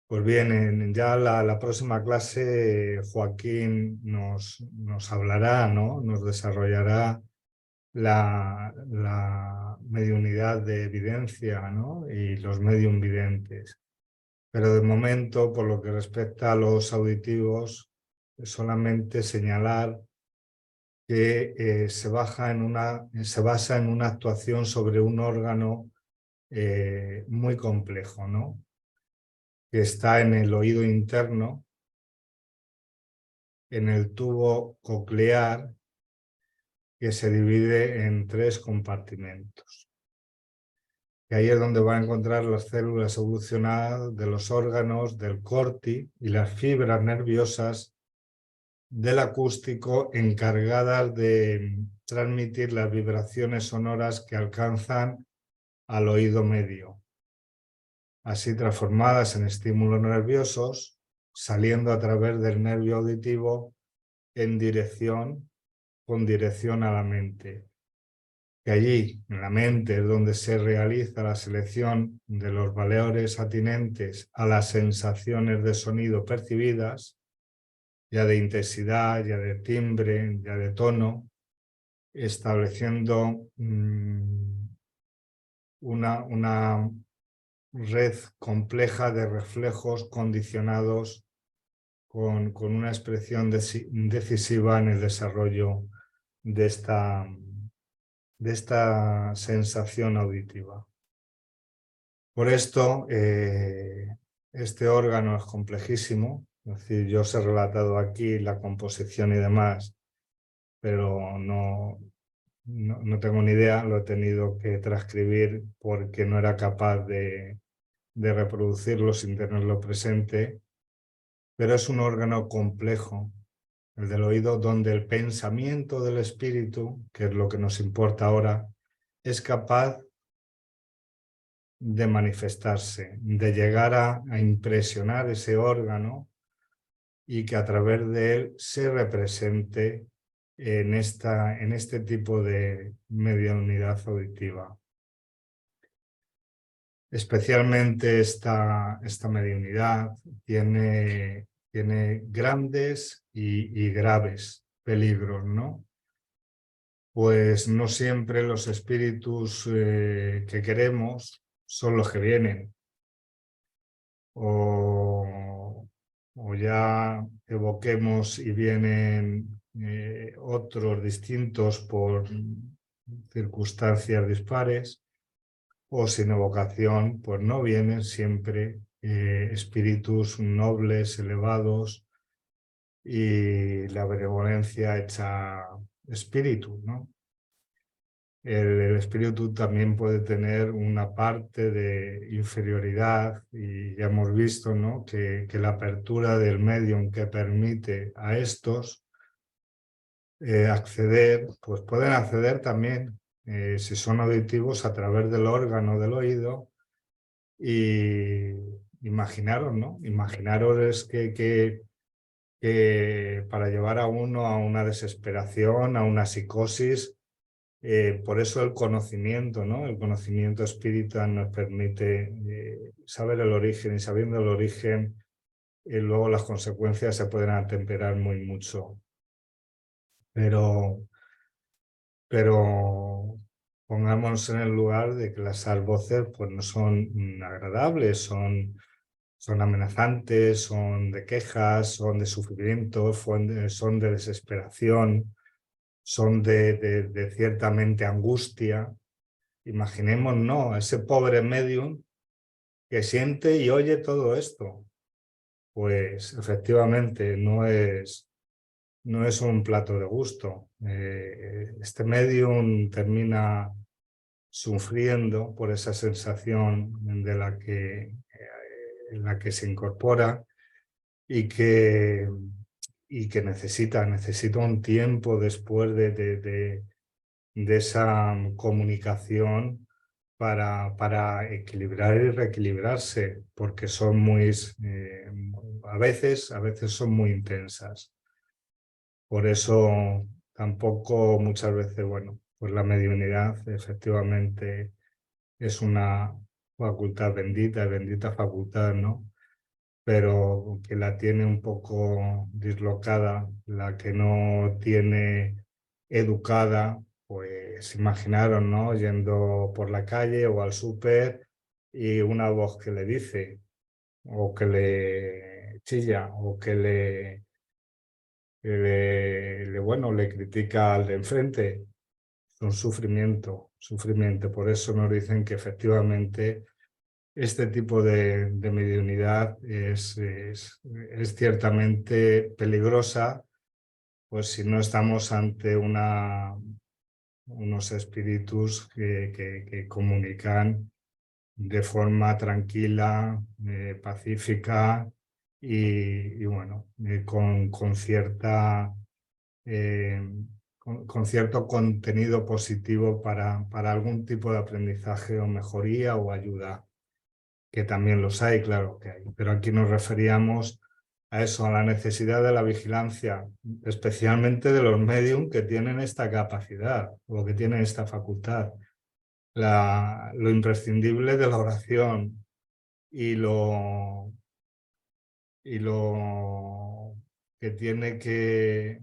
Pues bien, ya la próxima clase Joaquín nos hablará, ¿no? Nos desarrollará la mediunidad de evidencia, ¿no? Y los medium videntes. Pero de momento, por lo que respecta a los auditivos, solamente señalar que se basa en una actuación sobre un órgano muy complejo, ¿no? Que está en el oído interno, en el tubo coclear, que se divide en 3 compartimentos. Y ahí es donde va a encontrar las células evolucionadas de los órganos del corti y las fibras nerviosas del acústico encargadas de transmitir las vibraciones sonoras que alcanzan al oído medio, así transformadas en estímulos nerviosos, saliendo a través del nervio auditivo con dirección a la mente. Que allí, en la mente, es donde se realiza la selección de los valores atinentes a las sensaciones de sonido percibidas, ya de intensidad, ya de timbre, ya de tono, estableciendo una red compleja de reflejos condicionados con una expresión decisiva en el desarrollo de esta sensación auditiva. Por esto, este órgano es complejísimo, es decir, yo os he relatado aquí la composición y demás, pero no tengo ni idea, lo he tenido que transcribir porque no era capaz de reproducirlo sin tenerlo presente, pero es un órgano complejo, el del oído, donde el pensamiento del espíritu, que es lo que nos importa ahora, es capaz de manifestarse, de llegar a impresionar ese órgano y que a través de él se represente en este tipo de mediunidad auditiva. Especialmente esta mediunidad tiene grandes y graves peligros, ¿no? Pues no siempre los espíritus que queremos son los que vienen. O ya evoquemos y vienen otros distintos por circunstancias dispares, o sin evocación, pues no vienen siempre espíritus nobles, elevados, y la benevolencia hecha espíritu, ¿no? El espíritu también puede tener una parte de inferioridad y ya hemos visto, ¿no? que la apertura del medium que permite a estos acceder, pues pueden acceder también, si son auditivos, a través del órgano del oído. Y imaginaros, ¿no? Imaginaros es que para llevar a uno a una desesperación, a una psicosis. Por eso el conocimiento, ¿no? El conocimiento espiritual nos permite saber el origen, y sabiendo el origen, luego las consecuencias se pueden atemperar muy mucho. Pero pongámonos en el lugar de que las voces pues, no son agradables, son amenazantes, son de quejas, son de sufrimiento, son de desesperación, son de ciertamente angustia. Imaginemos, ¿no? Ese pobre medium que siente y oye todo esto. Pues efectivamente no es un plato de gusto. Este medium termina sufriendo por esa sensación en la que se incorpora y que necesita un tiempo después de esa comunicación para equilibrar y reequilibrarse, porque son a veces son muy intensas. Por eso tampoco muchas veces, bueno, pues la mediunidad efectivamente es una facultad bendita, bendita facultad, ¿no? Pero que la tiene un poco dislocada, la que no tiene educada, pues imaginaron, ¿no? Yendo por la calle o al súper y una voz que le dice, o que le chilla, o bueno, le critica al de enfrente. Es un sufrimiento, sufrimiento. Por eso nos dicen que efectivamente este tipo de mediunidad es ciertamente peligrosa, pues si no estamos ante unos espíritus que comunican de forma tranquila, pacífica y bueno, con cierta, eh, con cierto contenido positivo para algún tipo de aprendizaje o mejoría o ayuda, que también los hay, claro que hay. Pero aquí nos referíamos a eso, a la necesidad de la vigilancia, especialmente de los medium que tienen esta capacidad o que tienen esta facultad. Lo imprescindible de la oración y lo que tiene que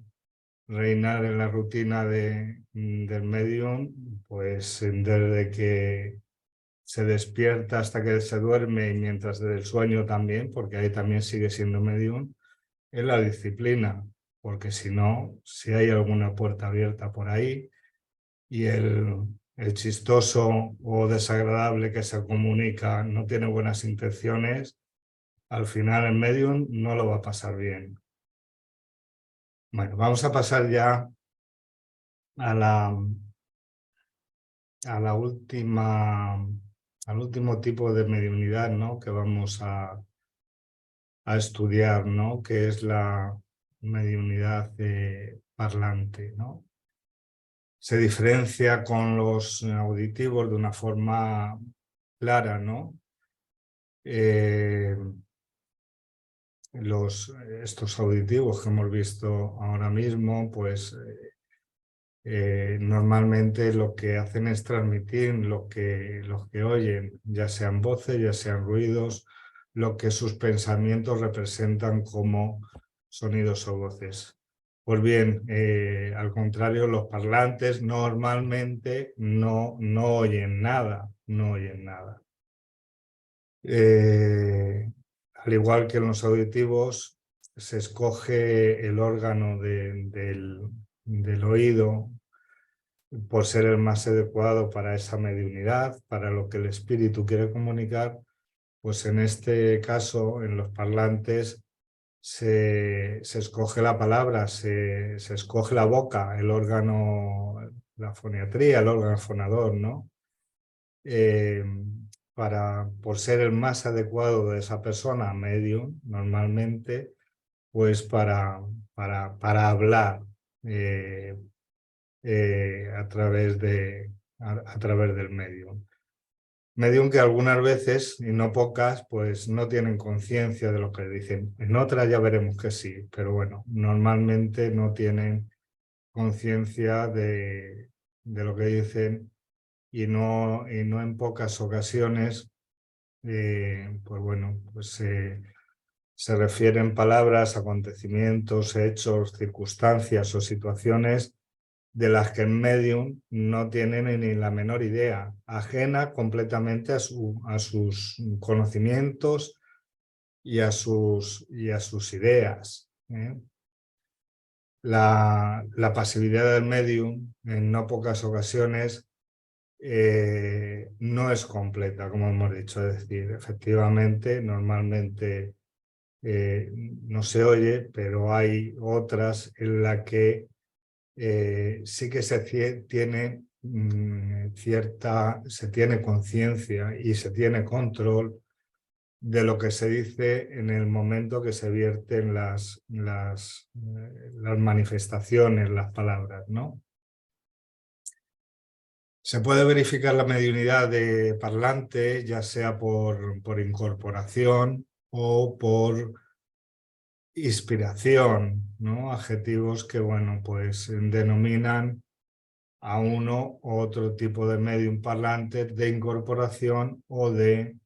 reinar en la rutina del medium, pues desde que se despierta hasta que se duerme y mientras del sueño también, porque ahí también sigue siendo medium, es la disciplina, porque si no, si hay alguna puerta abierta por ahí y el chistoso o desagradable que se comunica no tiene buenas intenciones, al final el medium no lo va a pasar bien. Bueno, vamos a pasar ya a la última, al último tipo de mediunidad, ¿no? Que vamos a estudiar, ¿no? Que es la mediunidad parlante, ¿no? Se diferencia con los auditivos de una forma clara, ¿no? Eh, estos auditivos que hemos visto ahora mismo, pues normalmente lo que hacen es transmitir lo que oyen, ya sean voces, ya sean ruidos, lo que sus pensamientos representan como sonidos o voces. Pues bien, al contrario, los parlantes normalmente no oyen nada, no oyen nada. Al igual que en los auditivos, se escoge el órgano del oído por ser el más adecuado para esa mediunidad, para lo que el espíritu quiere comunicar. Pues en este caso, en los parlantes, se escoge la palabra, se escoge la boca, el órgano, la foniatría, el órgano fonador, ¿no? Por ser el más adecuado de esa persona, medium, normalmente, pues para hablar a través del medium. Medium que algunas veces, y no pocas, pues no tienen conciencia de lo que dicen. En otras ya veremos que sí, pero bueno, normalmente no tienen conciencia de lo que dicen y no en pocas ocasiones, pues bueno, pues se refieren palabras, acontecimientos, hechos, circunstancias o situaciones de las que el medium no tiene ni la menor idea, ajena completamente a sus conocimientos y a sus ideas. La pasividad del medium, en no pocas ocasiones, no es completa, como hemos dicho. Es decir, efectivamente, normalmente no se oye, pero hay otras en las que sí que se tiene se tiene conciencia y se tiene control de lo que se dice en el momento que se vierten las manifestaciones, las palabras, ¿no? Se puede verificar la mediunidad de parlante, ya sea por incorporación o por inspiración, ¿no? Adjetivos que, bueno, pues denominan a uno u otro tipo de medium parlante de incorporación o de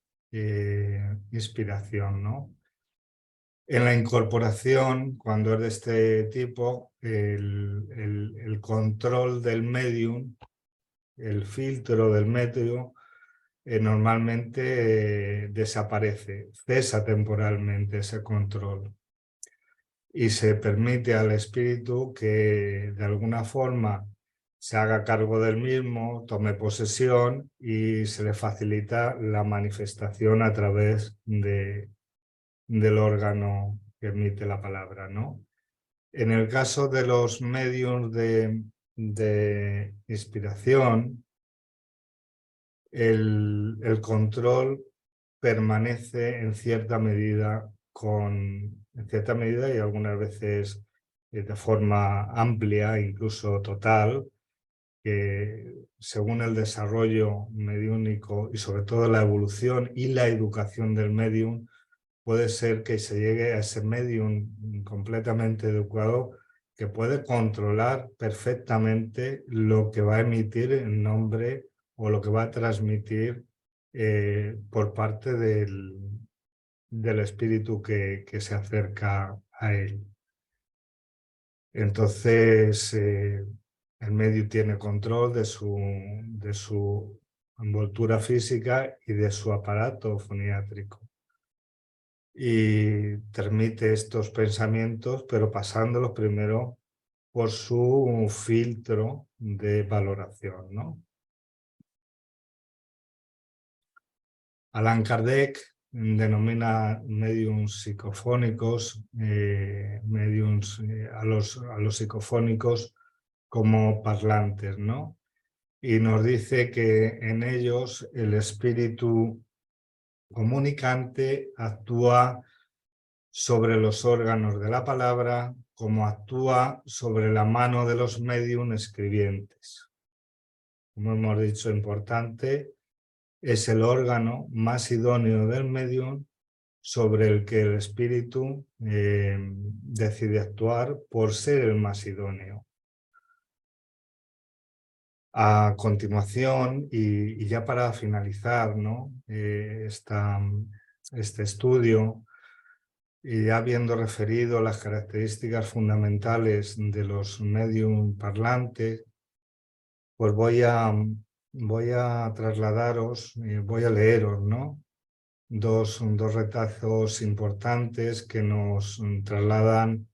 inspiración, ¿no? En la incorporación, cuando es de este tipo, el control del medium, el filtro del medium, normalmente desaparece, cesa temporalmente ese control y se permite al espíritu que de alguna forma se haga cargo del mismo, tome posesión y se le facilita la manifestación a través del órgano que emite la palabra, ¿no? En el caso de los medios de inspiración, el control permanece en cierta medida y algunas veces de forma amplia, incluso total, que según el desarrollo mediúnico y sobre todo la evolución y la educación del medium, puede ser que se llegue a ese medium completamente educado que puede controlar perfectamente lo que va a emitir en nombre o lo que va a transmitir por parte del espíritu que se acerca a él. Entonces, el medio tiene control de su envoltura física y de su aparato foniátrico. Y transmite estos pensamientos, pero pasándolos primero por su filtro de valoración, ¿no? Allan Kardec denomina mediums psicofónicos, a los psicofónicos como parlantes, ¿no? Y nos dice que en ellos el espíritu comunicante actúa sobre los órganos de la palabra como actúa sobre la mano de los medium escribientes. Como hemos dicho, importante, es el órgano más idóneo del medium sobre el que el espíritu decide actuar por ser el más idóneo. A continuación, y ya para finalizar, ¿no? Este estudio, y ya habiendo referido las características fundamentales de los medium parlantes, pues voy a trasladaros, voy a leeros, ¿no? Dos retazos importantes que nos trasladan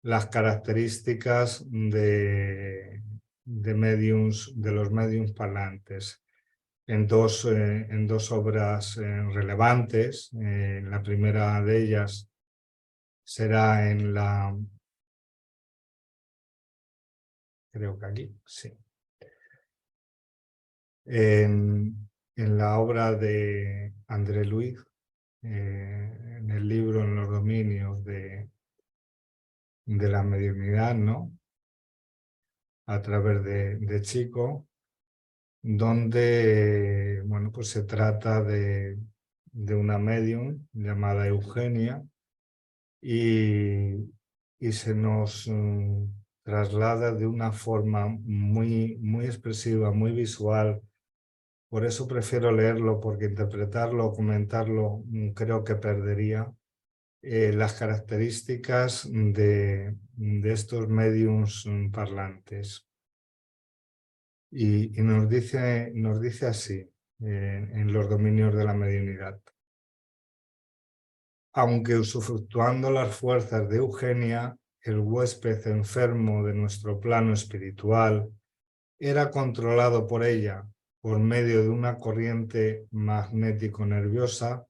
las características de los mediums parlantes en dos obras relevantes. La primera de ellas será creo que aquí, sí, en la obra de André Luis, en el libro En los dominios de la mediunidad, ¿no? A través de Chico, donde, bueno, pues se trata de una medium llamada Eugenia y se nos traslada de una forma muy, muy expresiva, muy visual. Por eso prefiero leerlo, porque interpretarlo o comentarlo creo que perdería las características de estos mediums parlantes. Y nos dice así, en los dominios de la mediunidad. Aunque usufructuando las fuerzas de Eugenia, el huésped enfermo de nuestro plano espiritual era controlado por ella por medio de una corriente magnético-nerviosa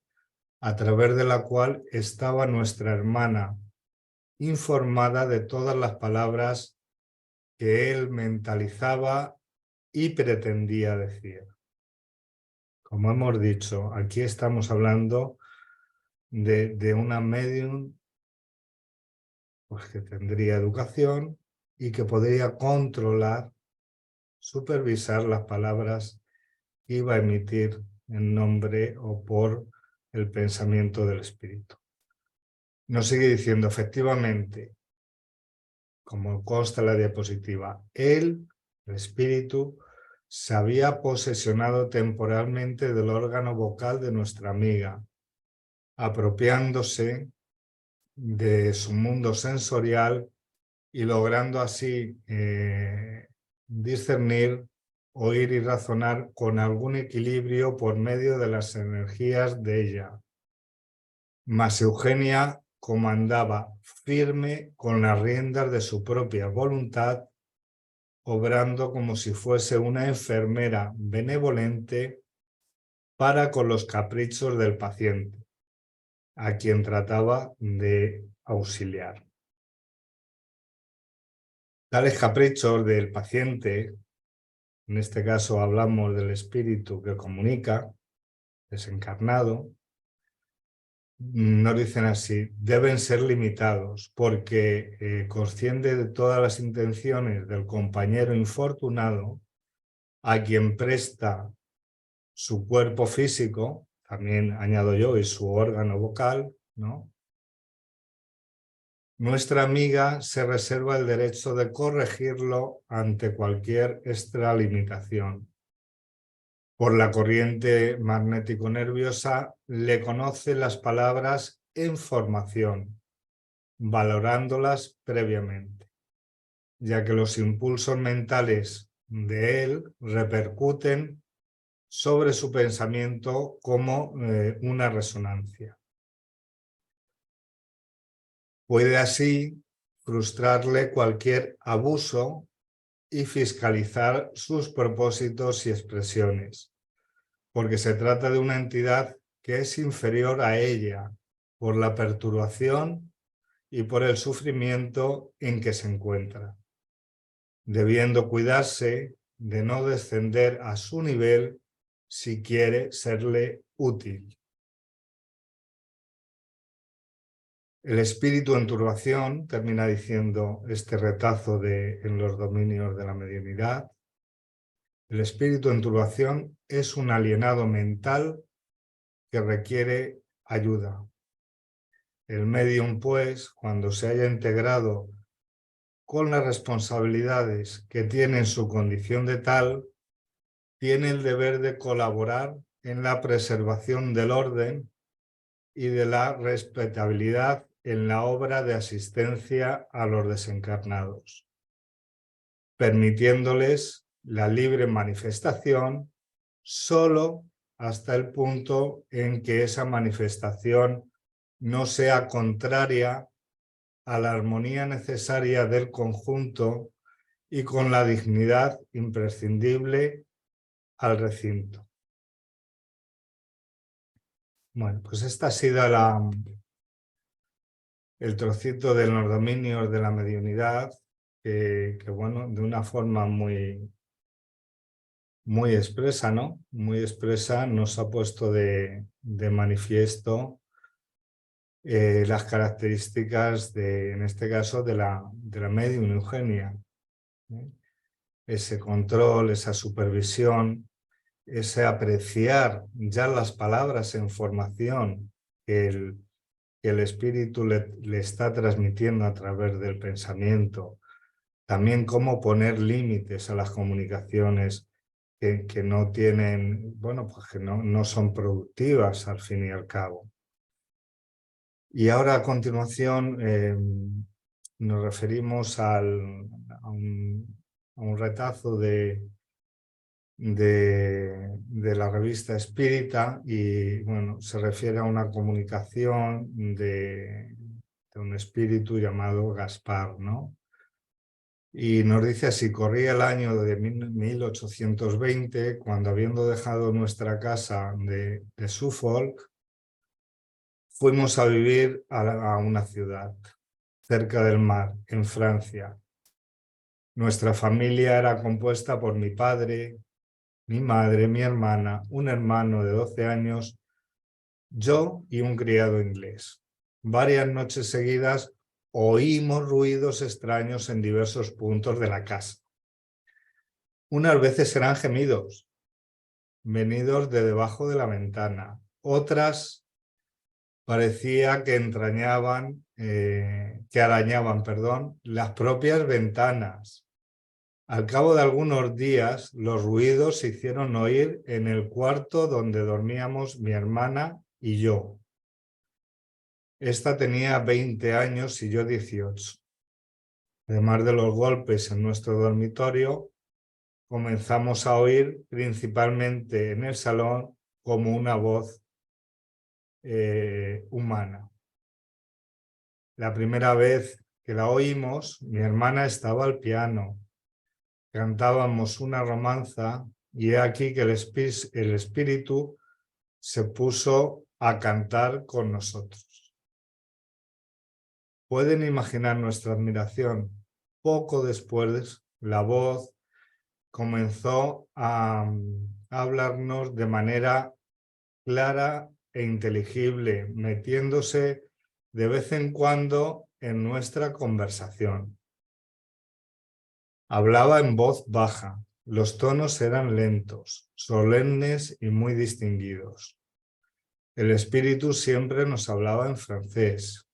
a través de la cual estaba nuestra hermana informada de todas las palabras que él mentalizaba y pretendía decir. Como hemos dicho, aquí estamos hablando de una medium pues, que tendría educación y que podría controlar, supervisar las palabras que iba a emitir en nombre o por el pensamiento del espíritu. Nos sigue diciendo, efectivamente, como consta en la diapositiva, él, el espíritu, se había posesionado temporalmente del órgano vocal de nuestra amiga, apropiándose de su mundo sensorial y logrando así discernir, oír y razonar con algún equilibrio por medio de las energías de ella. Mas Eugenia comandaba firme con las riendas de su propia voluntad, obrando como si fuese una enfermera benevolente para con los caprichos del paciente, a quien trataba de auxiliar. Tales caprichos del paciente, en este caso hablamos del espíritu que comunica, desencarnado, nos dicen así, deben ser limitados porque consciente de todas las intenciones del compañero infortunado a quien presta su cuerpo físico, también añado yo, y su órgano vocal, ¿no? Nuestra amiga se reserva el derecho de corregirlo ante cualquier extralimitación. Por la corriente magnético-nerviosa le conoce las palabras en formación, valorándolas previamente, ya que los impulsos mentales de él repercuten sobre su pensamiento como una resonancia. Puede así frustrarle cualquier abuso y fiscalizar sus propósitos y expresiones, porque se trata de una entidad que es inferior a ella por la perturbación y por el sufrimiento en que se encuentra, debiendo cuidarse de no descender a su nivel si quiere serle útil. El espíritu en turbación, termina diciendo este retazo en los dominios de la mediunidad, el espíritu en turbación es un alienado mental que requiere ayuda. El medium, pues, cuando se haya integrado con las responsabilidades que tiene en su condición de tal, tiene el deber de colaborar en la preservación del orden y de la respetabilidad en la obra de asistencia a los desencarnados, permitiéndoles la libre manifestación solo hasta el punto en que esa manifestación no sea contraria a la armonía necesaria del conjunto y con la dignidad imprescindible al recinto. Bueno, pues esta ha sido el trocito de los dominios de la mediunidad, que bueno, de una forma muy expresa, ¿no? Muy expresa nos ha puesto de manifiesto las características, en este caso, de la medium Eugenia. Ese control, esa supervisión, ese apreciar ya las palabras en formación que el espíritu le está transmitiendo a través del pensamiento. También cómo poner límites a las comunicaciones que no tienen, bueno, pues que no son productivas al fin y al cabo. Y ahora a continuación nos referimos a un retazo de la revista Espírita y bueno, se refiere a una comunicación de un espíritu llamado Gaspar, ¿no? Y nos dice así, corría el año de 1820, cuando habiendo dejado nuestra casa de Suffolk, fuimos a vivir a una ciudad cerca del mar, en Francia. Nuestra familia era compuesta por mi padre, mi madre, mi hermana, un hermano de 12 años, yo y un criado inglés. Varias noches seguidas oímos ruidos extraños en diversos puntos de la casa. Unas veces eran gemidos, venidos de debajo de la ventana. Otras parecía que entrañaban, que arañaban, perdón, las propias ventanas. Al cabo de algunos días, los ruidos se hicieron oír en el cuarto donde dormíamos mi hermana y yo. Esta tenía 20 años y yo 18. Además de los golpes en nuestro dormitorio, comenzamos a oír principalmente en el salón como una voz humana. La primera vez que la oímos, mi hermana estaba al piano. Cantábamos una romanza y he aquí que el espíritu se puso a cantar con nosotros. Pueden imaginar nuestra admiración. Poco después, la voz comenzó a hablarnos de manera clara e inteligible, metiéndose de vez en cuando en nuestra conversación. Hablaba en voz baja, los tonos eran lentos, solemnes y muy distinguidos. El espíritu siempre nos hablaba en francés.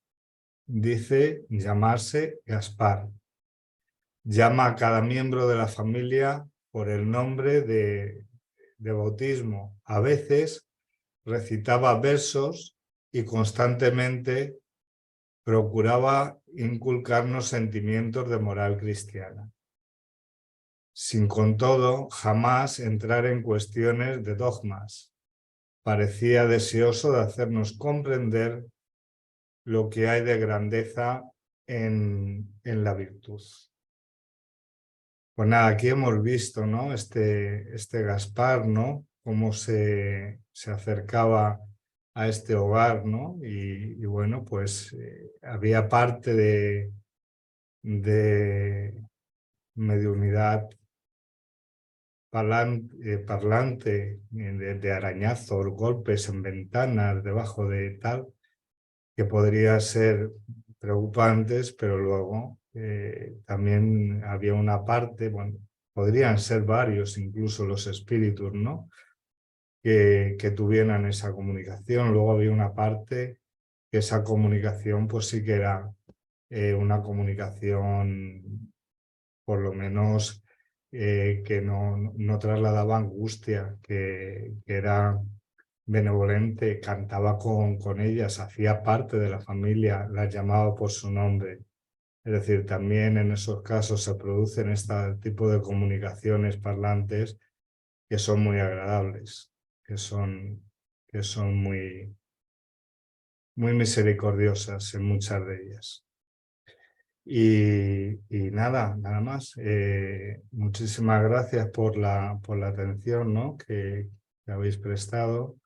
Dice llamarse Gaspar. Llama a cada miembro de la familia por el nombre de bautismo. A veces recitaba versos y constantemente procuraba inculcarnos sentimientos de moral cristiana, sin con todo jamás entrar en cuestiones de dogmas. Parecía deseoso de hacernos comprender lo que hay de grandeza en la virtud. Pues nada, aquí hemos visto, ¿no? Este Gaspar, ¿no? Cómo se acercaba a este hogar, ¿no? Y bueno, pues había parte de mediunidad parlante, de arañazos, golpes en ventanas, debajo de tal, que podría ser preocupantes, pero luego también había una parte, bueno, podrían ser varios incluso los espíritus, ¿no? Que tuvieran esa comunicación. Luego había una parte que esa comunicación pues sí que era una comunicación por lo menos que no trasladaba angustia, que era benevolente, cantaba con ellas, hacía parte de la familia, las llamaba por su nombre. Es decir, también en esos casos se producen este tipo de comunicaciones parlantes que son muy agradables, que son muy, muy misericordiosas en muchas de ellas. Y nada más. Muchísimas gracias por la atención, ¿no? que habéis prestado.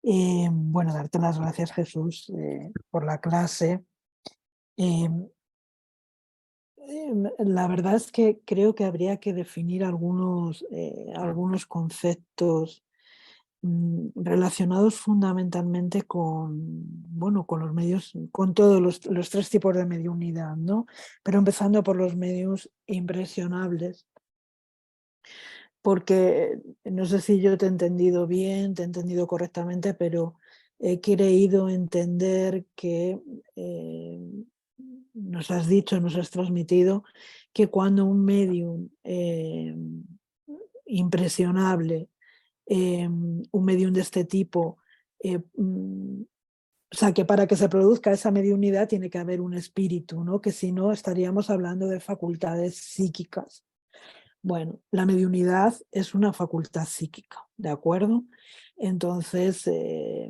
Bueno, darte las gracias, Jesús, por la clase. La verdad es que creo que habría que definir algunos conceptos relacionados fundamentalmente con los medios, con todos los tres tipos de mediunidad, ¿no? Pero empezando por los medios impresionables, porque no sé si yo te he entendido bien, te he entendido correctamente, pero he querido entender que nos has dicho, nos has transmitido que cuando un medium impresionable, un medium de este tipo, o sea, que para que se produzca esa mediunidad tiene que haber un espíritu, ¿no? Que si no estaríamos hablando de facultades psíquicas. Bueno, la mediunidad es una facultad psíquica, ¿de acuerdo? Entonces, en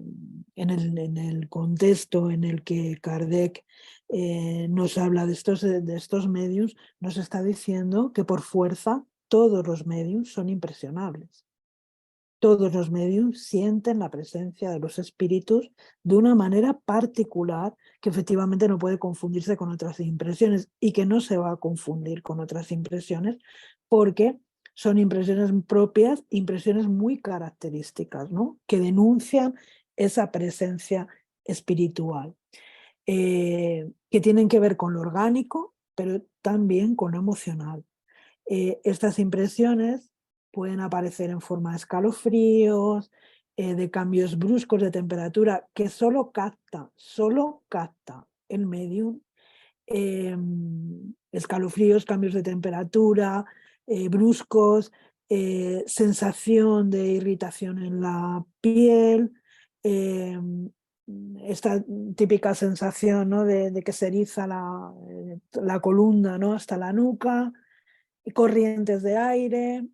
el contexto en el que Kardec nos habla de estos medios, nos está diciendo que por fuerza todos los medios son impresionables. Todos los medios sienten la presencia de los espíritus de una manera particular que efectivamente no puede confundirse con otras impresiones y que no se va a confundir con otras impresiones porque son impresiones propias, impresiones muy características, ¿no? Que denuncian esa presencia espiritual, que tienen que ver con lo orgánico, pero también con lo emocional. Estas impresiones pueden aparecer en forma de escalofríos, de cambios bruscos de temperatura que solo capta el medium, escalofríos, cambios de temperatura bruscos, sensación de irritación en la piel, esta típica sensación, ¿no?, de que se eriza la columna, ¿no?, hasta la nuca, corrientes de aire,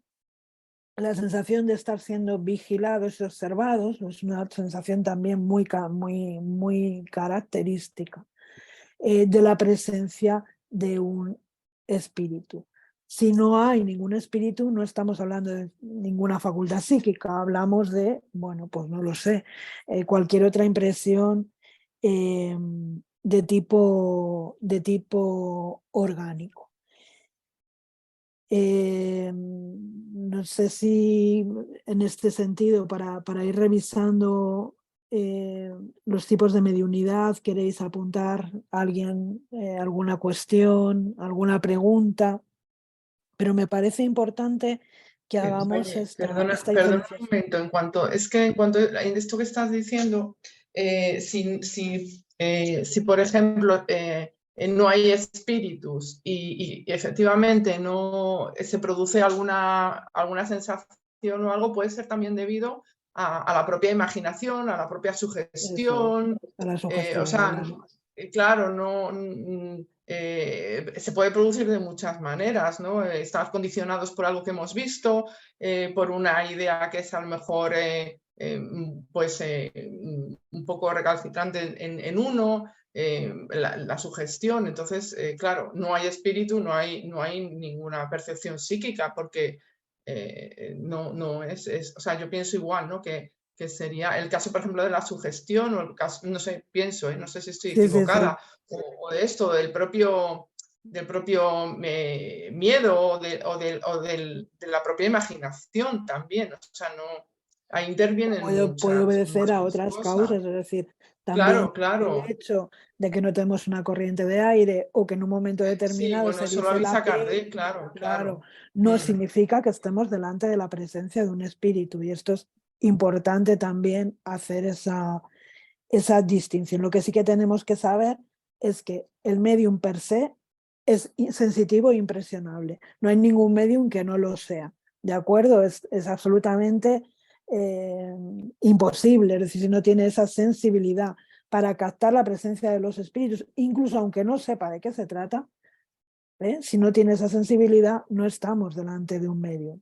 la sensación de estar siendo vigilados y observados, es una sensación también muy característica de la presencia de un espíritu. Si no hay ningún espíritu, no estamos hablando de ninguna facultad psíquica, hablamos de, bueno, pues no lo sé, cualquier otra impresión de tipo orgánico. No sé si en este sentido, para ir revisando los tipos de mediunidad, queréis apuntar a alguien alguna cuestión, alguna pregunta, pero me parece importante que hagamos Oye, esta perdona un diferenciación. momento, en cuanto a esto que estás diciendo, si por ejemplo no hay espíritus y efectivamente no se produce alguna sensación o algo, puede ser también debido a la propia imaginación, a la propia Eso sugestión. es, a la O sugestión, sea, digamos. claro, se puede producir de muchas maneras, ¿no? Estamos condicionados por algo que hemos visto, por una idea que es a lo mejor pues, un poco recalcitrante en uno, la sugestión. Entonces, claro, no hay espíritu, no hay ninguna percepción psíquica, porque no es, o sea, yo pienso igual, ¿no? Que sería el caso, por ejemplo, de la sugestión, o el caso, no sé, pienso, no sé si estoy Sí, sí, sí. equivocada, o de esto, del propio miedo o de la propia imaginación también. O sea, no, ahí intervienen Puede obedecer a muchas otras cosas. causas, es decir, también Claro, el claro. hecho de que no tenemos una corriente de aire o que en un momento Sí, determinado bueno, se eso lo erice la avisa piel, Kardec, claro, claro, claro. no significa que estemos delante de la presencia de un espíritu, y esto es importante también hacer esa distinción. Lo que sí que tenemos que saber es que el medium per se es sensitivo e impresionable. No hay ningún medium que no lo sea, ¿de acuerdo? Es absolutamente imposible, es decir, si no tiene esa sensibilidad para captar la presencia de los espíritus, incluso aunque no sepa de qué se trata, si no tiene esa sensibilidad, no estamos delante de un medium.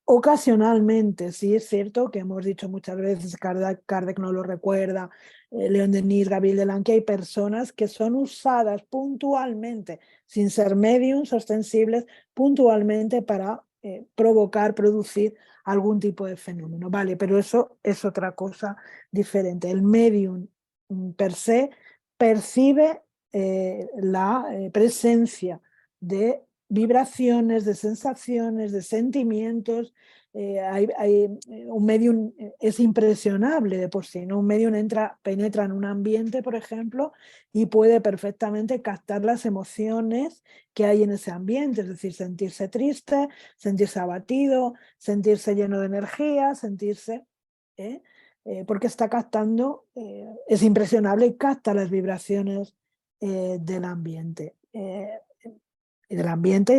Ocasionalmente, sí es cierto que hemos dicho muchas veces, Kardec no lo recuerda, León Denis, Gabriel Delan, que hay personas que son usadas puntualmente, sin ser mediums ostensibles, puntualmente para producir algún tipo de fenómeno. Vale, pero eso es otra cosa diferente. El medium per se percibe la presencia de vibraciones, de sensaciones, de sentimientos. Un medium es impresionable de por sí, ¿no? Un medium penetra en un ambiente, por ejemplo, y puede perfectamente captar las emociones que hay en ese ambiente, es decir, sentirse triste, sentirse abatido, sentirse lleno de energía, sentirse... porque está captando, es impresionable y capta las vibraciones del ambiente.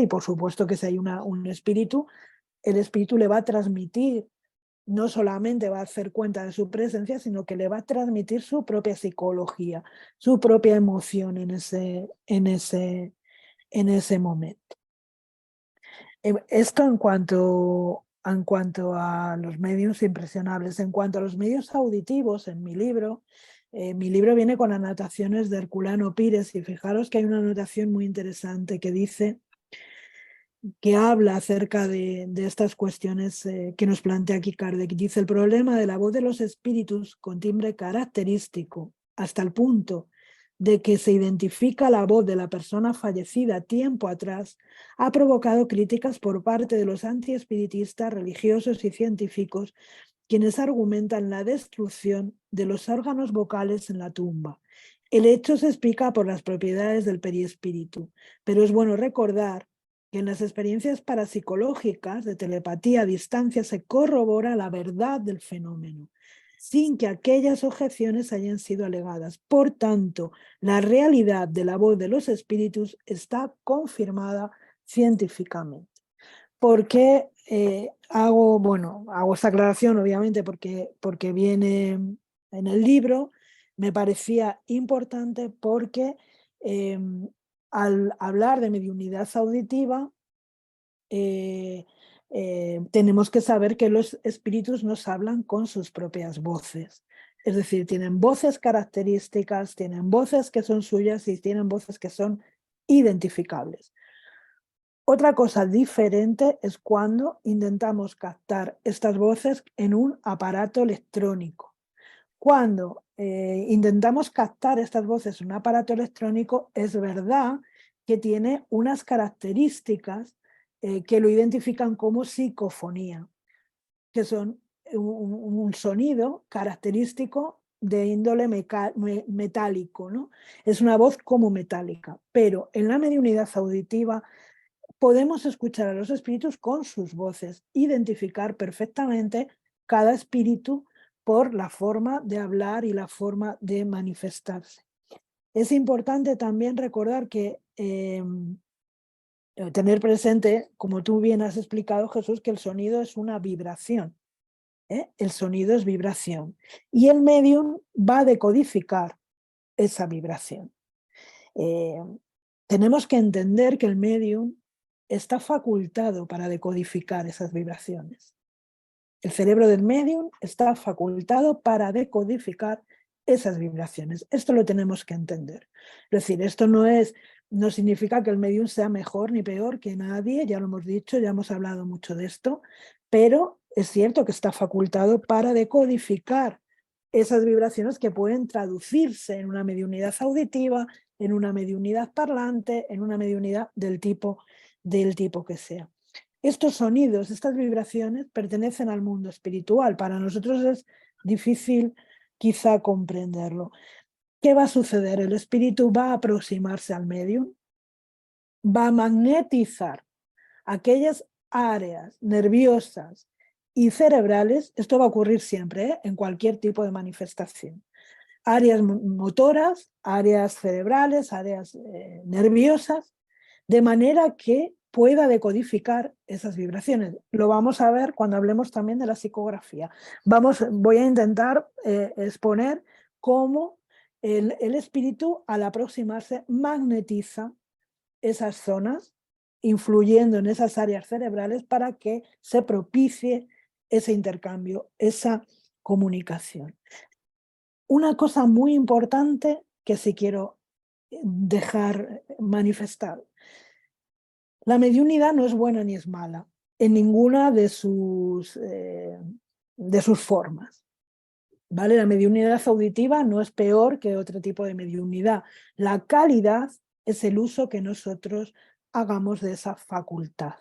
Y por supuesto que si hay un espíritu, el espíritu le va a transmitir, no solamente va a hacer cuenta de su presencia, sino que le va a transmitir su propia psicología, su propia emoción en ese momento. Esto en cuanto a los medios impresionables. En cuanto a los medios auditivos, en mi libro viene con anotaciones de Herculano Pires, y fijaros que hay una anotación muy interesante que habla acerca de estas cuestiones que nos plantea aquí Kardec. Dice: el problema de la voz de los espíritus con timbre característico, hasta el punto de que se identifica la voz de la persona fallecida tiempo atrás, ha provocado críticas por parte de los antiespiritistas, religiosos y científicos, quienes argumentan la destrucción de los órganos vocales en la tumba. El hecho se explica por las propiedades del perispíritu, pero es bueno recordar que en las experiencias parapsicológicas de telepatía a distancia se corrobora la verdad del fenómeno. sin que aquellas objeciones hayan sido alegadas. Por tanto, la realidad de la voz de los espíritus está confirmada científicamente. ¿Por qué hago esta aclaración? Obviamente porque viene en el libro. Me parecía importante porque al hablar de mediunidad auditiva, tenemos que saber que los espíritus nos hablan con sus propias voces. Es decir, tienen voces características, tienen voces que son suyas y tienen voces que son identificables. Otra cosa diferente es cuando intentamos captar estas voces en un aparato electrónico. Cuando intentamos captar estas voces en un aparato electrónico, es verdad que tiene unas características que lo identifican como psicofonía, que son un sonido característico de índole metálico, ¿no? Es una voz como metálica, pero en la mediunidad auditiva podemos escuchar a los espíritus con sus voces, identificar perfectamente cada espíritu por la forma de hablar y la forma de manifestarse. Es importante también recordar que tener presente, como tú bien has explicado, Jesús, que el sonido es una vibración. El sonido es vibración. Y el medium va a decodificar esa vibración. Tenemos que entender que el medium está facultado para decodificar esas vibraciones. El cerebro del medium está facultado para decodificar esas vibraciones. Esto lo tenemos que entender. Es decir, esto no significa que el medium sea mejor ni peor que nadie, ya lo hemos dicho, ya hemos hablado mucho de esto, pero es cierto que está facultado para decodificar esas vibraciones que pueden traducirse en una mediunidad auditiva, en una mediunidad parlante, en una mediunidad del tipo que sea. Estos sonidos, estas vibraciones pertenecen al mundo espiritual. Para nosotros es difícil quizá comprenderlo. ¿Qué va a suceder? El espíritu va a aproximarse al medium, va a magnetizar aquellas áreas nerviosas y cerebrales. Esto va a ocurrir siempre, en cualquier tipo de manifestación. Áreas motoras, áreas cerebrales, áreas nerviosas, de manera que pueda decodificar esas vibraciones. Lo vamos a ver cuando hablemos también de la psicografía. Voy a intentar exponer cómo el espíritu, al aproximarse, magnetiza esas zonas, influyendo en esas áreas cerebrales para que se propicie ese intercambio, esa comunicación. Una cosa muy importante que sí quiero dejar manifestado. La mediunidad no es buena ni es mala en ninguna de sus formas. ¿Vale? La mediunidad auditiva no es peor que otro tipo de mediunidad. La calidad es el uso que nosotros hagamos de esa facultad.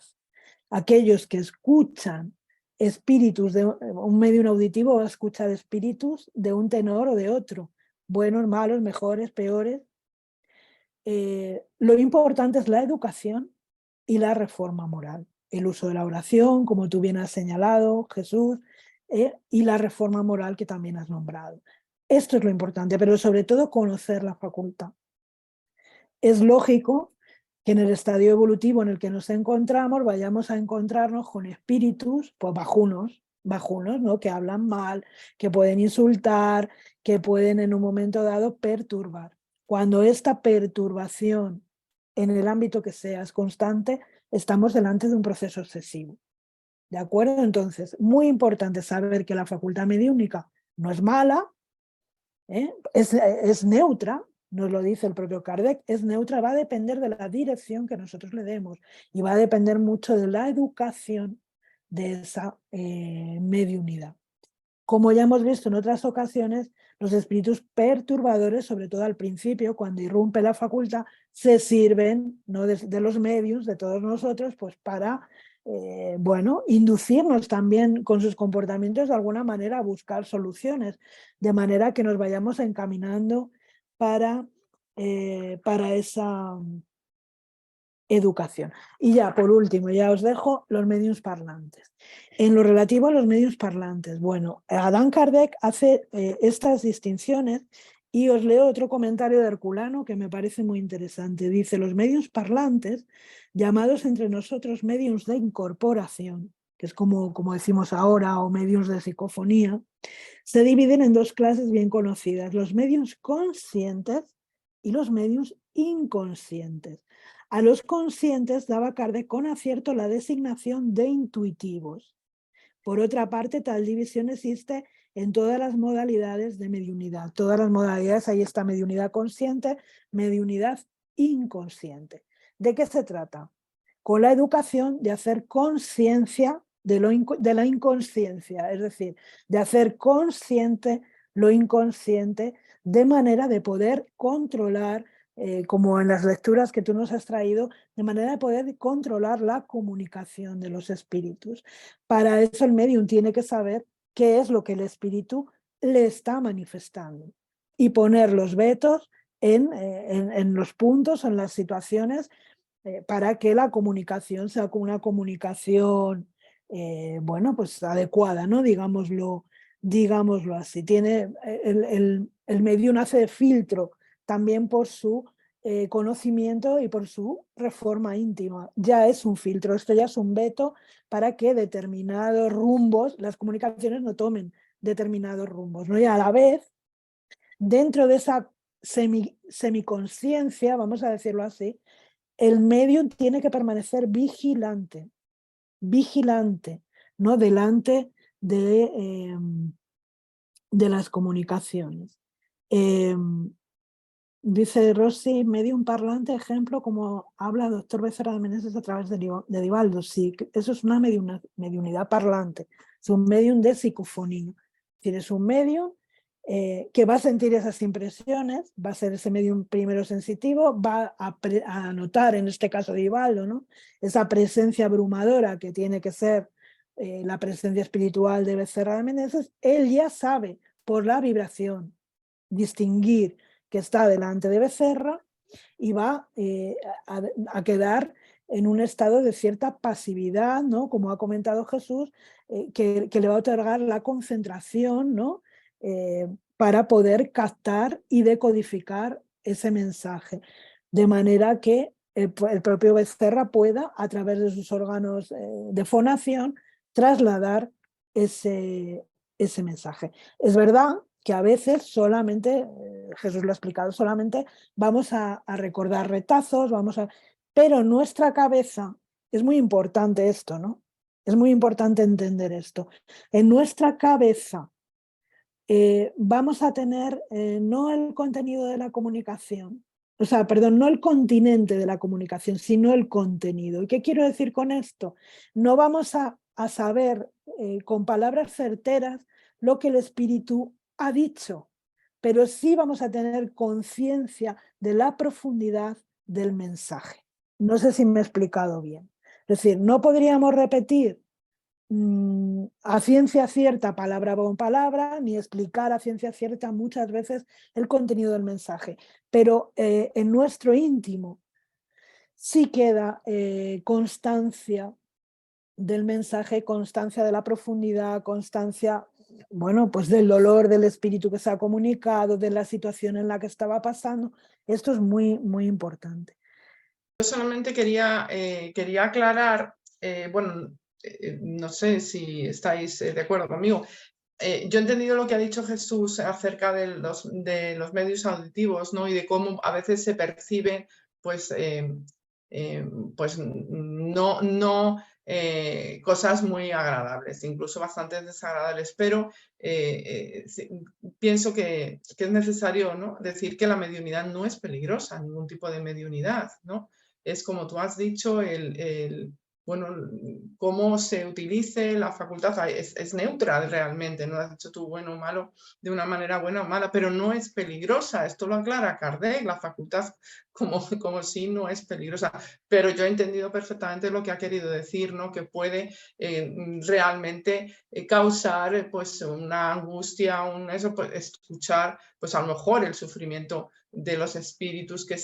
Aquellos que escuchan espíritus de un medium auditivo va a escuchar espíritus de un tenor o de otro, buenos, malos, mejores, peores. Lo importante es la educación y la reforma moral. El uso de la oración, como tú bien has señalado, Jesús, y la reforma moral que también has nombrado. Esto es lo importante, pero sobre todo conocer la facultad. Es lógico que en el estadio evolutivo en el que nos encontramos vayamos a encontrarnos con espíritus, pues bajunos, ¿no? Que hablan mal, que pueden insultar, que pueden en un momento dado perturbar. Cuando esta perturbación en el ámbito que sea es constante, estamos delante de un proceso obsesivo. ¿De acuerdo? Entonces, muy importante saber que la facultad mediúnica no es mala, es neutra, nos lo dice el propio Kardec, es neutra, va a depender de la dirección que nosotros le demos y va a depender mucho de la educación de esa mediunidad. Como ya hemos visto en otras ocasiones, los espíritus perturbadores, sobre todo al principio, cuando irrumpe la facultad, se sirven, ¿no?, de los medios, de todos nosotros, pues para inducirnos también con sus comportamientos de alguna manera a buscar soluciones, de manera que nos vayamos encaminando para esa educación. Y ya, por último, ya os dejo los medios parlantes. En lo relativo a los medios parlantes, bueno, Allan Kardec hace estas distinciones y os leo otro comentario de Herculano que me parece muy interesante. Dice, los medios parlantes, llamados entre nosotros medios de incorporación, que es como decimos ahora, o medios de psicofonía, se dividen en dos clases bien conocidas, los medios conscientes y los medios inconscientes. A los conscientes daba Kardec con acierto la designación de intuitivos. Por otra parte, tal división existe en todas las modalidades de mediunidad. Todas las modalidades, ahí está mediunidad consciente, mediunidad inconsciente. ¿De qué se trata? Con la educación de hacer conciencia de la inconsciencia, es decir, de hacer consciente lo inconsciente de manera de poder controlar, como en las lecturas que tú nos has traído, de manera de poder controlar la comunicación de los espíritus. Para eso el medium tiene que saber qué es lo que el espíritu le está manifestando y poner los vetos en los puntos, en las situaciones, para que la comunicación sea una comunicación bueno, pues adecuada, ¿no? Digámoslo así. Tiene, el medium hace de filtro también por su conocimiento y por su reforma íntima. Ya es un filtro, esto ya es un veto para que determinados rumbos, las comunicaciones no tomen determinados rumbos, ¿no? Y a la vez, dentro de esa semiconsciencia, vamos a decirlo así, el medium tiene que permanecer vigilante, ¿no? Delante de las comunicaciones. Dice Rossi, medium parlante, ejemplo, como habla el doctor Becerra de Meneses a través de Divaldo. Sí, eso es una mediunidad parlante, es un medium de psicofonía. Tienes un medium que va a sentir esas impresiones, va a ser ese medium primero sensitivo, va a notar, en este caso de Divaldo, ¿no? Esa presencia abrumadora que tiene que ser la presencia espiritual de Becerra de Meneses. Él ya sabe por la vibración distinguir que está delante de Becerra y va a quedar en un estado de cierta pasividad, ¿no? Como ha comentado Jesús, que le va a otorgar la concentración, ¿no? Para poder captar y decodificar ese mensaje, de manera que el propio Becerra pueda, a través de sus órganos de fonación, trasladar ese mensaje. Es verdad que a veces solamente, Jesús lo ha explicado, solamente vamos a recordar retazos, pero nuestra cabeza, es muy importante esto, ¿no? Es muy importante entender esto. En nuestra cabeza vamos a tener no el contenido de la comunicación, o sea, perdón, no el continente de la comunicación, sino el contenido. ¿Y qué quiero decir con esto? No vamos a saber con palabras certeras lo que el espíritu ha dicho, pero sí vamos a tener conciencia de la profundidad del mensaje. No sé si me he explicado bien. Es decir, no podríamos repetir a ciencia cierta, palabra por palabra, ni explicar a ciencia cierta muchas veces el contenido del mensaje, pero en nuestro íntimo sí queda constancia del mensaje, constancia de la profundidad, constancia, bueno, pues del dolor del espíritu que se ha comunicado, de la situación en la que estaba pasando. Esto es muy, muy importante. Yo solamente quería aclarar, bueno, no sé si estáis de acuerdo conmigo. Yo he entendido lo que ha dicho Jesús acerca de los medios auditivos, ¿no? Y de cómo a veces se perciben, pues no cosas muy agradables, incluso bastante desagradables, pero pienso que es necesario, ¿no? Decir que la mediunidad no es peligrosa, ningún tipo de mediunidad, ¿no? Es como tú has dicho, bueno, cómo se utilice la facultad es neutra realmente, no has dicho tú bueno o malo de una manera buena o mala, pero no es peligrosa, esto lo aclara Kardec, la facultad como si no es peligrosa, pero yo he entendido perfectamente lo que ha querido decir, ¿no? Que puede realmente causar pues una angustia, eso, pues, escuchar pues a lo mejor el sufrimiento de los espíritus que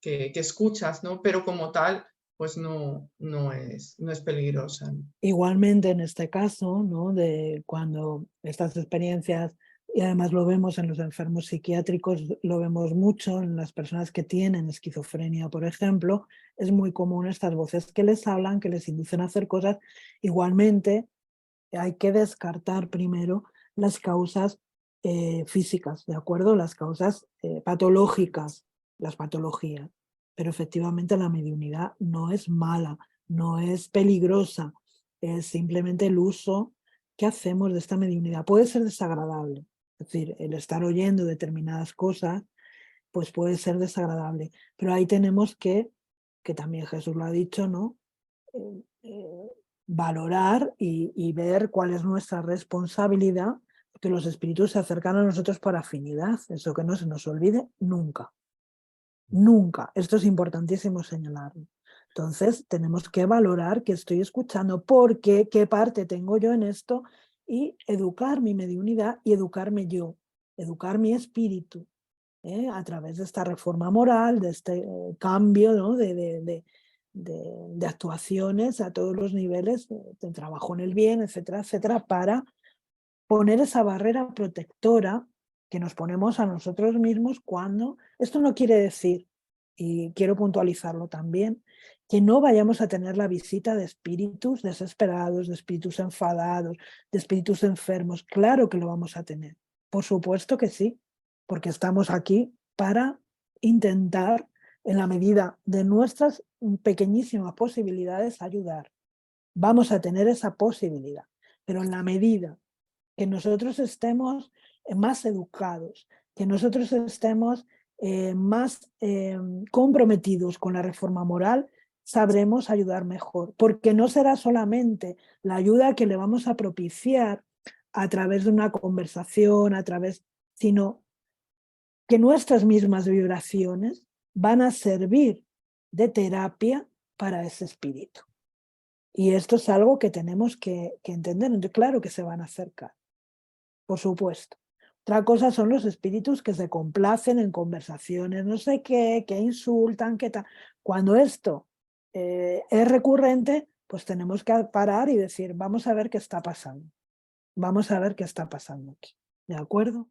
que escuchas, ¿no? Pero como tal, pues no es peligrosa, ¿no? Igualmente en este caso, ¿no? De cuando estas experiencias, y además lo vemos en los enfermos psiquiátricos, lo vemos mucho en las personas que tienen esquizofrenia, por ejemplo, es muy común estas voces que les hablan, que les inducen a hacer cosas. Igualmente hay que descartar primero las causas físicas, ¿de acuerdo? Las causas patológicas, las patologías. Pero efectivamente la mediunidad no es mala, no es peligrosa, es simplemente el uso que hacemos de esta mediunidad. Puede ser desagradable, es decir, el estar oyendo determinadas cosas, pues puede ser desagradable, pero ahí tenemos que también Jesús lo ha dicho, ¿no? Valorar y ver cuál es nuestra responsabilidad, porque los espíritus se acercan a nosotros por afinidad, eso que no se nos olvide nunca. Nunca. Esto es importantísimo señalarlo. Entonces, tenemos que valorar qué estoy escuchando, por qué, qué parte tengo yo en esto, y educar mi mediunidad y educarme yo, educar mi espíritu, a través de esta reforma moral, de este cambio, ¿no? de actuaciones a todos los niveles, de trabajo en el bien, etcétera, etcétera, para poner esa barrera protectora que nos ponemos a nosotros mismos cuando... Esto no quiere decir, y quiero puntualizarlo también, que no vayamos a tener la visita de espíritus desesperados, de espíritus enfadados, de espíritus enfermos. Claro que lo vamos a tener, por supuesto que sí, porque estamos aquí para intentar, en la medida de nuestras pequeñísimas posibilidades, ayudar. Vamos a tener esa posibilidad, pero en la medida que nosotros estemos más educados, que nosotros estemos más comprometidos con la reforma moral, sabremos ayudar mejor, porque no será solamente la ayuda que le vamos a propiciar a través de una conversación, sino que nuestras mismas vibraciones van a servir de terapia para ese espíritu. Y esto es algo que tenemos que entender. Entonces, claro que se van a acercar, por supuesto. Otra cosa son los espíritus que se complacen en conversaciones, no sé qué, que insultan, qué tal. Cuando esto es recurrente, pues tenemos que parar y decir, vamos a ver qué está pasando. Vamos a ver qué está pasando aquí. ¿De acuerdo?